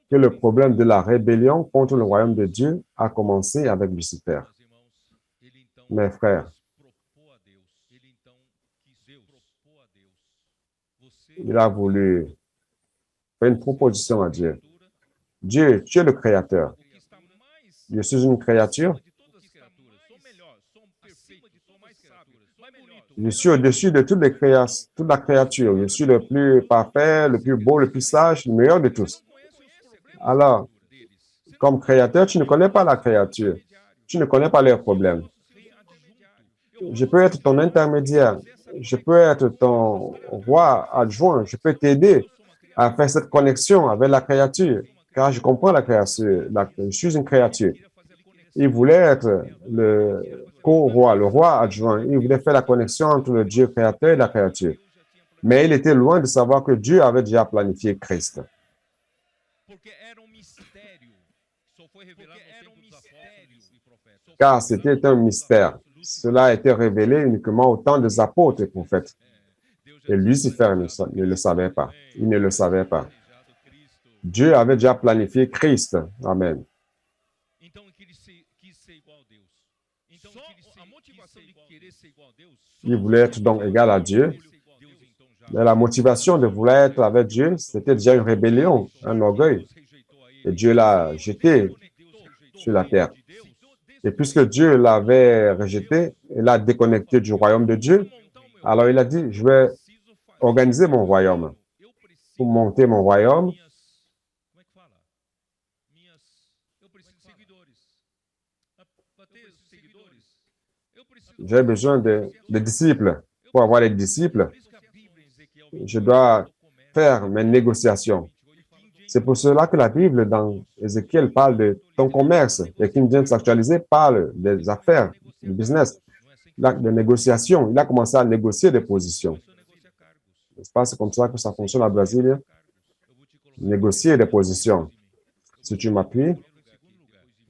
que le problème de la rébellion contre le royaume de Dieu a commencé avec Lucifer. Mes frères, il a voulu faire une proposition à Dieu. Dieu, tu es le créateur. Je suis une créature. Je suis au-dessus de toute la créature. Je suis le plus parfait, le plus beau, le plus sage, le meilleur de tous. Alors, comme créateur, tu ne connais pas la créature. Tu ne connais pas leurs problèmes. Je peux être ton intermédiaire. Je peux être ton roi adjoint. Je peux t'aider à faire cette connexion avec la créature, car je comprends la créature. Je suis une créature. Il voulait être le co-roi, le roi adjoint. Il voulait faire la connexion entre le Dieu créateur et la créature. Mais il était loin de savoir que Dieu avait déjà planifié Christ. Car c'était un mystère. Cela a été révélé uniquement au temps des apôtres et prophètes. Et Lucifer ne le savait pas. Il ne le savait pas. Dieu avait déjà planifié Christ. Amen. Il voulait être donc égal à Dieu. Mais la motivation de vouloir être avec Dieu, c'était déjà une rébellion, un orgueil. Et Dieu l'a jeté sur la terre. Et puisque Dieu l'avait rejeté, il l'a déconnecté du royaume de Dieu, alors il a dit, je vais organiser mon royaume. Pour monter mon royaume, j'ai besoin de disciples. Pour avoir les disciples, je dois faire mes négociations. C'est pour cela que la Bible, dans Ézéchiel, parle de ton commerce. Et King James actualisé parle des affaires, du business, l'acte de négociation. Il a commencé à négocier des positions. N'est-ce pas? C'est comme ça que ça fonctionne à Brésil. Négocier des positions. Si tu m'appuies,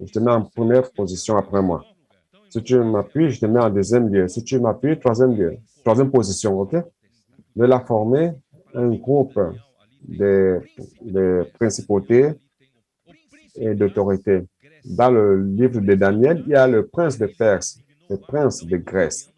je te mets en première position après moi. Si tu m'appuies, je te mets en deuxième lieu. Si tu m'appuies, troisième lieu. Troisième position, OK? De la former un groupe de principautés et d'autorités. Dans le livre de Daniel, il y a le prince de Perse, le prince de Grèce.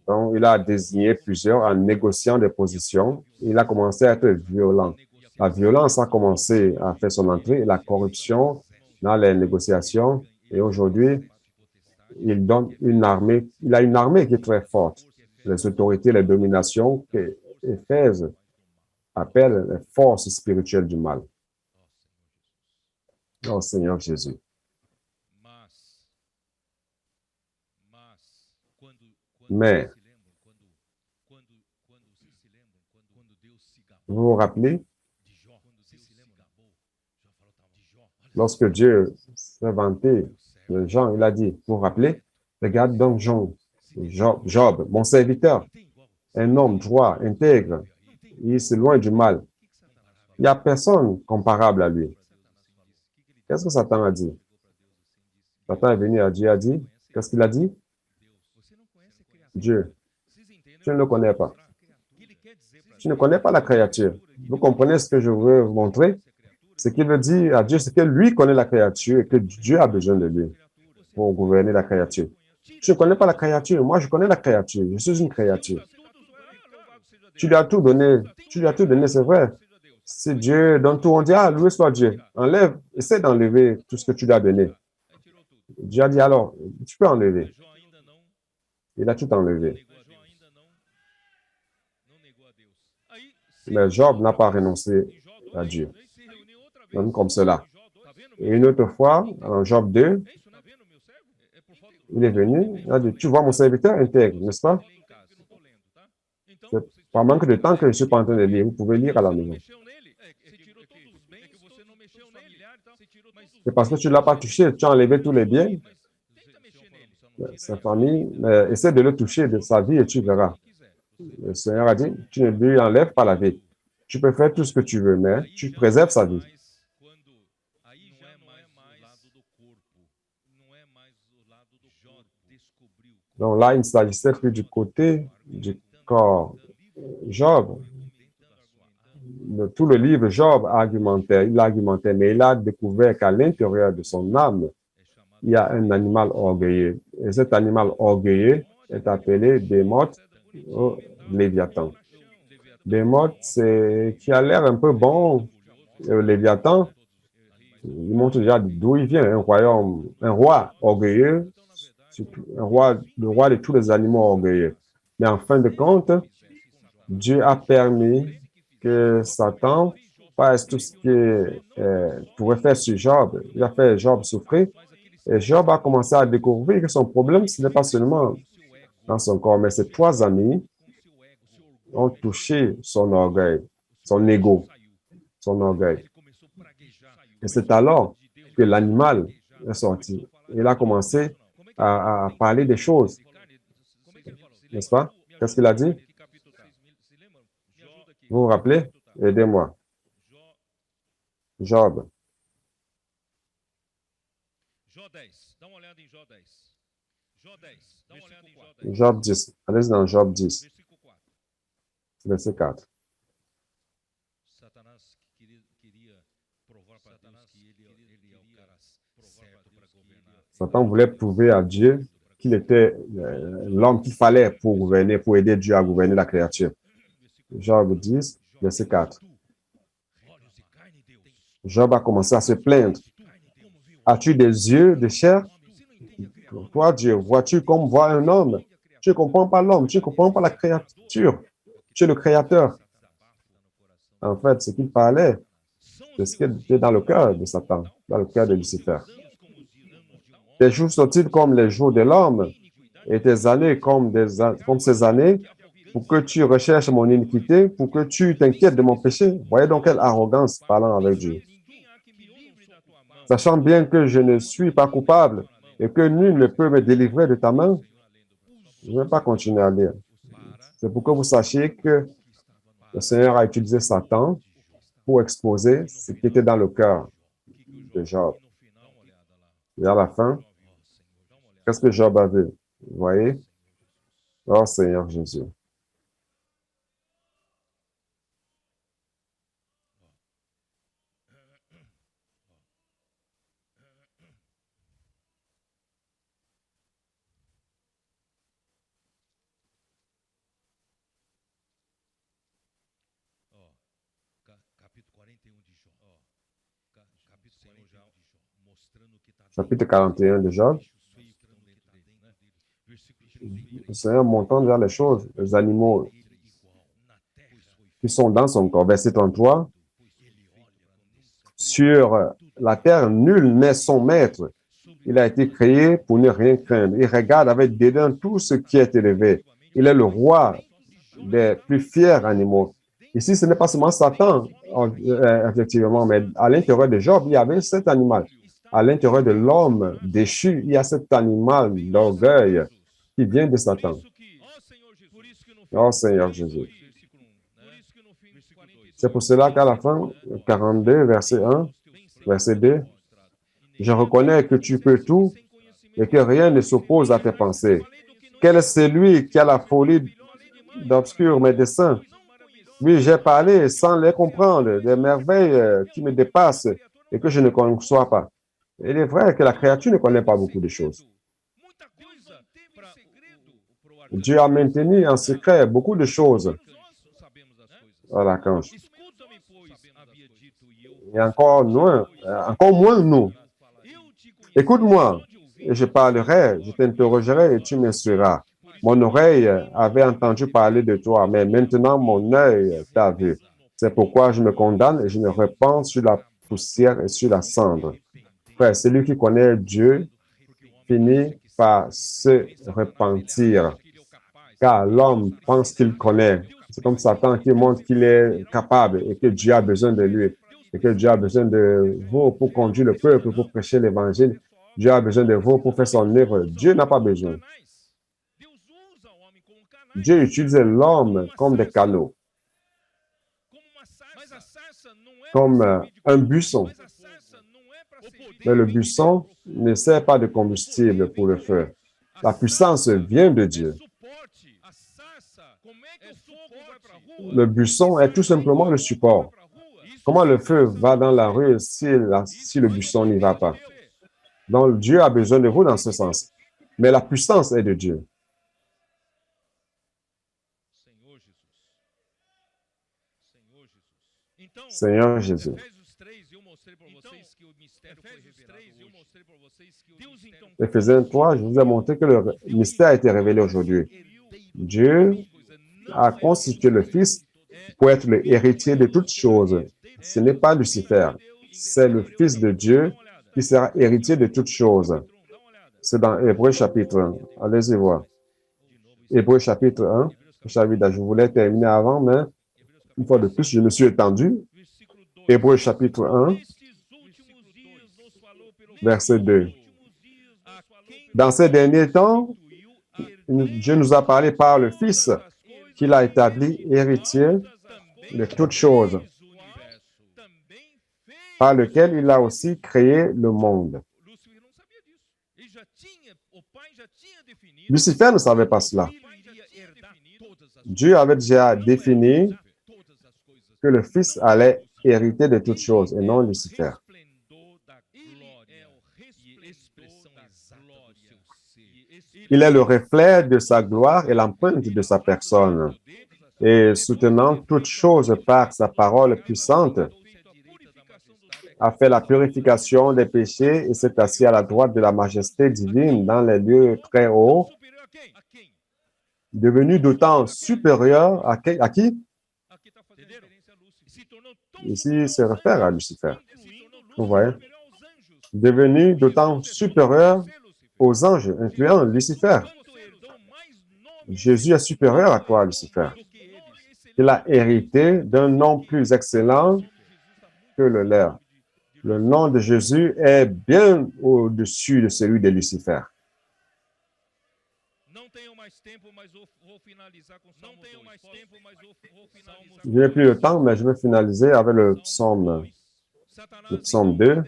Donc, il a désigné plusieurs en négociant des positions. Il a commencé à être violent. La violence a commencé à faire son entrée, la corruption dans les négociations. Et aujourd'hui, il donne une armée, il a une armée qui est très forte. Les autorités, les dominations que Éphèse appelle les forces spirituelles du mal. Oh Seigneur Jésus. Mais, vous vous rappelez, lorsque Dieu s'est vanté de Jean, il a dit, vous vous rappelez, regarde donc Job, mon serviteur, un homme droit, intègre, il est loin du mal. Il n'y a personne comparable à lui. Qu'est-ce que Satan a dit? Satan est venu à Dieu et a dit, qu'est-ce qu'il a dit? Dieu, tu ne le connais pas. Tu ne connais pas la créature. Vous comprenez ce que je veux vous montrer? Ce qu'il veut dire à Dieu, c'est que lui connaît la créature et que Dieu a besoin de lui pour gouverner la créature. Je ne connais pas la créature. Moi, je connais la créature. Je suis une créature. Tu lui as tout donné. Tu lui as tout donné, c'est vrai. Si Dieu donne tout, on dit, ah, loué soit Dieu. Enlève, essaie d'enlever tout ce que tu lui as donné. Dieu a dit, alors, tu peux enlever. Il a tout enlevé. Mais Job n'a pas renoncé à Dieu. Même comme cela. Et une autre fois, en Job 2, il est venu, il a dit, tu vois mon serviteur intègre, n'est-ce pas? C'est par manque de temps que je ne suis pas en train de lire. Vous pouvez lire à la maison. C'est parce que tu ne l'as pas touché, tu as enlevé tous les biens. Sa famille, essaie de le toucher de sa vie et tu verras. Le Seigneur a dit, tu ne lui enlèves pas la vie. Tu peux faire tout ce que tu veux, mais tu préserves sa vie. Donc là, il ne s'agissait plus du côté du corps. Job, tout le livre, Job argumentait, mais il a découvert qu'à l'intérieur de son âme, il y a un animal orgueilleux. Et cet animal orgueilleux est appelé Bémoth ou Léviathan. Bémoth, c'est qui a l'air un peu bon. Léviathan, il montre déjà d'où il vient, un roi orgueilleux, le roi de tous les animaux orgueilleux. Mais en fin de compte, Dieu a permis que Satan fasse tout ce qu'il pourrait faire sur Job. Il a fait Job souffrir. Et Job a commencé à découvrir que son problème, ce n'est pas seulement dans son corps, mais ses trois amis ont touché son orgueil, son ego, son orgueil. Et c'est alors que l'animal est sorti. Il a commencé à parler des choses, n'est-ce pas? Qu'est-ce qu'il a dit? Vous vous rappelez? Aidez-moi. Job. Job 10. Allez dans Job 10, verset 4. Satan voulait prouver à Dieu qu'il était l'homme qu'il fallait pour gouverner, pour aider Dieu à gouverner la créature. Job 10, verset 4. Job a commencé à se plaindre. As-tu des yeux de chair? Toi, Dieu, vois-tu comme voit un homme? Tu ne comprends pas l'homme, tu ne comprends pas la créature. Tu es le créateur. En fait, ce qu'il parlait, c'est ce qui était dans le cœur de Satan, dans le cœur de Lucifer. Tes jours sont-ils comme les jours de l'homme et tes années comme ces années pour que tu recherches mon iniquité, pour que tu t'inquiètes de mon péché? Voyez donc quelle arrogance parlant avec Dieu. Sachant bien que je ne suis pas coupable et que nul ne peut me délivrer de ta main, je ne vais pas continuer à lire. C'est pour que vous sachiez que le Seigneur a utilisé Satan pour exposer ce qui était dans le cœur de Job. Et à la fin, qu'est-ce que Job a vu? Vous voyez? Oh Seigneur Jésus. Chapitre 41 de Job. Le Seigneur montrant déjà les choses, les animaux qui sont dans son corps. Verset 33. Sur la terre, nul n'est son maître. Il a été créé pour ne rien craindre. Il regarde avec dédain tout ce qui est élevé. Il est le roi des plus fiers animaux. Ici, ce n'est pas seulement Satan, effectivement, mais à l'intérieur de Job, il y avait cet animal. À l'intérieur de l'homme déchu, il y a cet animal d'orgueil qui vient de Satan. Oh Seigneur Jésus. C'est pour cela qu'à la fin, 42, verset 1, verset 2, je reconnais que tu peux tout et que rien ne s'oppose à tes pensées. Quel est celui qui a la folie d'obscur mes desseins? Oui, j'ai parlé sans les comprendre, des merveilles qui me dépassent et que je ne conçois pas. Il est vrai que la créature ne connaît pas beaucoup de choses. Dieu a maintenu en secret beaucoup de choses à l'archange. Et encore moins nous. Écoute-moi, et je parlerai, je t'interrogerai et tu m'instruiras. Mon oreille avait entendu parler de toi, mais maintenant mon œil t'a vu. C'est pourquoi je me condamne et je me repens sur la poussière et sur la cendre. Frère, celui qui connaît Dieu finit par se repentir, car l'homme pense qu'il connaît. C'est comme Satan qui montre qu'il est capable et que Dieu a besoin de lui, et que Dieu a besoin de vous pour conduire le peuple, pour prêcher l'évangile. Dieu a besoin de vous pour faire son œuvre. Dieu n'a pas besoin. Dieu utilise l'homme comme des canaux, comme un buisson. Mais le buisson ne sert pas de combustible pour le feu. La puissance vient de Dieu. Le buisson est tout simplement le support. Comment le feu va dans la rue si le buisson n'y va pas? Donc, Dieu a besoin de vous dans ce sens. Mais la puissance est de Dieu. Seigneur Jésus. Éphésiens 3, je vous ai montré que le mystère a été révélé aujourd'hui. Dieu a constitué le Fils pour être le héritier de toutes choses. Ce n'est pas Lucifer, c'est le Fils de Dieu qui sera héritier de toutes choses. C'est dans Hébreux chapitre 1. Allez-y voir. Hébreux chapitre 1. Je voulais terminer avant, mais une fois de plus, je me suis étendu. Hébreux chapitre 1, verset 2. Dans ces derniers temps, Dieu nous a parlé par le Fils qu'il a établi héritier de toutes choses, par lequel il a aussi créé le monde. Lucifer ne savait pas cela. Dieu avait déjà défini que le Fils allait hériter de toutes choses et non Lucifer. Il est le reflet de sa gloire et l'empreinte de sa personne. Et soutenant toutes choses par sa parole puissante, a fait la purification des péchés et s'est assis à la droite de la majesté divine dans les lieux très hauts, devenu d'autant supérieur à qui? Ici, il se réfère à Lucifer. Vous voyez? Devenu d'autant supérieur aux anges, incluant Lucifer. Jésus est supérieur à toi, Lucifer. Il a hérité d'un nom plus excellent que le leur. Le nom de Jésus est bien au-dessus de celui de Lucifer. Je n'ai plus le temps, mais je vais finaliser avec le psaume 2.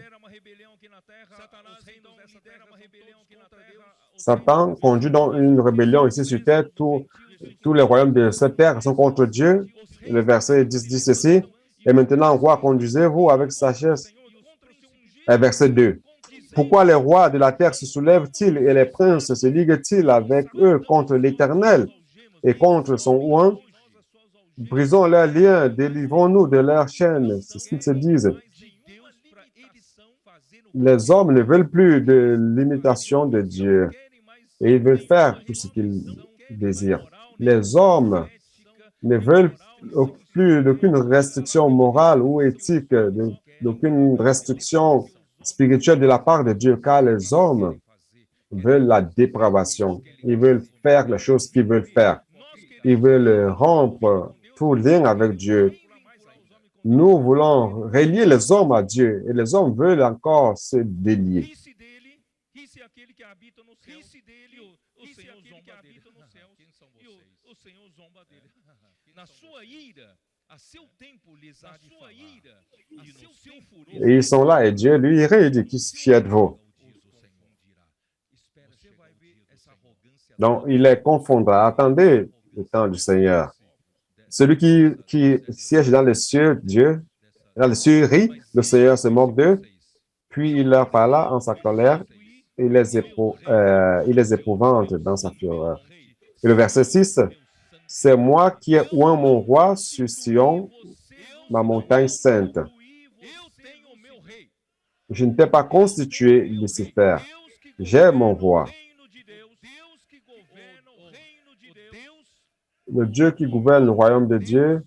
Satan conduit donc une rébellion ici sur terre. Tous les royaumes de cette terre sont contre Dieu. Le verset 10 dit ceci. Et maintenant, roi, conduisez-vous avec sagesse. Et verset 2. Pourquoi les rois de la terre se soulèvent-ils et les princes se liguent-ils avec eux contre l'Éternel et contre son oint? Brisons leurs liens, délivrons-nous de leurs chaînes. C'est ce qu'ils se disent. Les hommes ne veulent plus de l'imitation de Dieu et ils veulent faire tout ce qu'ils désirent. Les hommes ne veulent plus d'aucune restriction morale ou éthique, d'aucune restriction spirituelle de la part de Dieu, car les hommes veulent la dépravation. Ils veulent faire les choses qu'ils veulent faire. Ils veulent rompre tout lien avec Dieu. Nous voulons relier les hommes à Dieu et les hommes veulent encore se délier. Et ils sont là et Dieu lui irait et dit, qui êtes-vous? Donc, il les confondra. Attendez le temps du Seigneur. Celui qui siège dans les cieux, Dieu, dans les cieux rit, le Seigneur se moque d'eux, puis il leur parla en sa colère, et il les épouvante dans sa fureur. Et le verset 6, c'est moi qui ai oint mon roi sur Sion, ma montagne sainte. Je ne t'ai pas constitué, Lucifer. J'ai mon roi. Le Dieu qui gouverne le royaume de Dieu,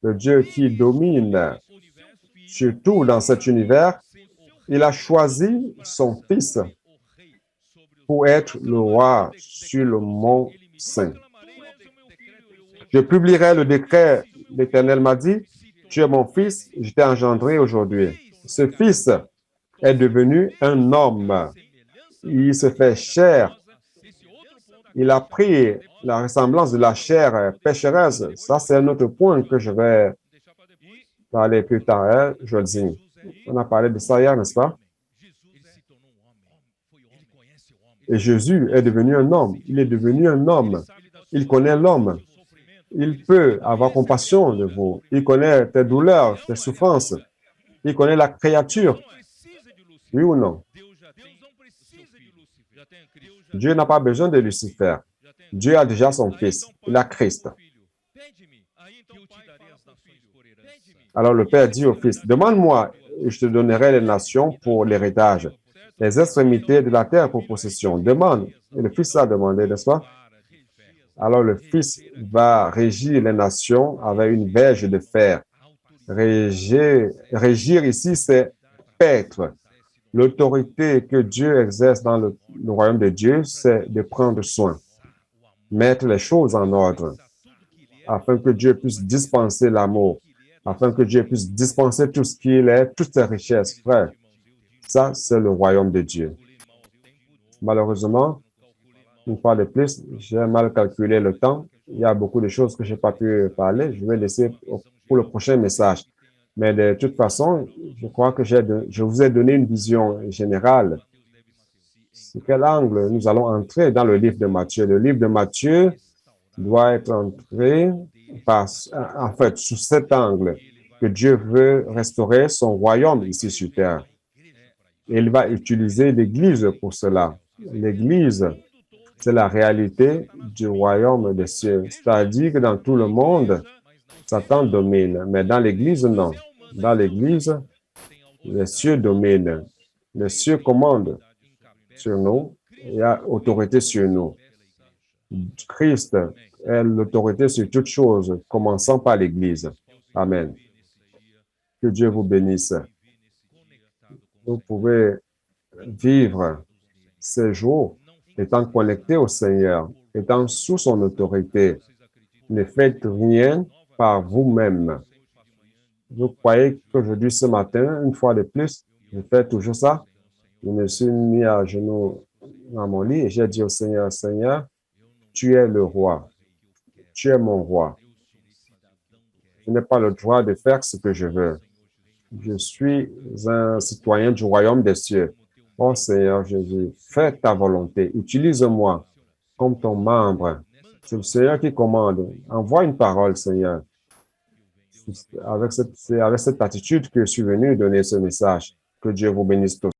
le Dieu qui domine surtout dans cet univers, il a choisi son Fils pour être le roi sur le mont Saint. Je publierai le décret, l'Éternel m'a dit, tu es mon Fils, je t'ai engendré aujourd'hui. Ce Fils est devenu un homme. Il se fait chair. Il a pris la ressemblance de la chair pécheresse. Ça, c'est un autre point que je vais parler plus tard, hein, je le dis. On a parlé de ça hier, n'est-ce pas? Et Jésus est devenu un homme. Il est devenu un homme. Il connaît l'homme. Il peut avoir compassion de vous. Il connaît tes douleurs, tes souffrances. Il connaît la créature. Oui ou non? Dieu n'a pas besoin de Lucifer. Dieu a déjà son Fils. Il a Christ. Alors le Père dit au Fils, demande-moi et je te donnerai les nations pour l'héritage, les extrémités de la terre pour possession. Demande. Et le Fils a demandé, n'est-ce pas? Alors le Fils va régir les nations avec une verge de fer. Régir ici, c'est paître. L'autorité que Dieu exerce dans le royaume de Dieu, c'est de prendre soin, mettre les choses en ordre, afin que Dieu puisse dispenser l'amour, afin que Dieu puisse dispenser tout ce qu'il est, toutes ses richesses, frère. Ça, c'est le royaume de Dieu. Malheureusement, une fois de plus, j'ai mal calculé le temps. Il y a beaucoup de choses que je n'ai pas pu parler. Je vais laisser pour le prochain message. Mais de toute façon, je crois que je vous ai donné une vision générale. Sur quel angle nous allons entrer dans le livre de Matthieu? Le livre de Matthieu doit être entré sous cet angle, que Dieu veut restaurer son royaume ici sur terre. Et il va utiliser l'Église pour cela. L'Église, c'est la réalité du royaume des cieux. C'est-à-dire que dans tout le monde, Satan domine, mais dans l'Église, non. Dans l'Église, les cieux dominent. Les cieux commandent sur nous. Il y a autorité sur nous. Christ est l'autorité sur toutes choses, commençant par l'Église. Amen. Que Dieu vous bénisse. Vous pouvez vivre ces jours étant connecté au Seigneur, étant sous son autorité. Ne faites rien par vous-même. Vous croyez qu'aujourd'hui, ce matin, une fois de plus, je fais toujours ça? Je me suis mis à genoux dans mon lit et j'ai dit au Seigneur, Seigneur, tu es le roi. Tu es mon roi. Je n'ai pas le droit de faire ce que je veux. Je suis un citoyen du royaume des cieux. Oh Seigneur Jésus, fais ta volonté. Utilise-moi comme ton membre. C'est le Seigneur qui commande. Envoie une parole, Seigneur. C'est avec cette attitude que je suis venu donner ce message. Que Dieu vous bénisse tous.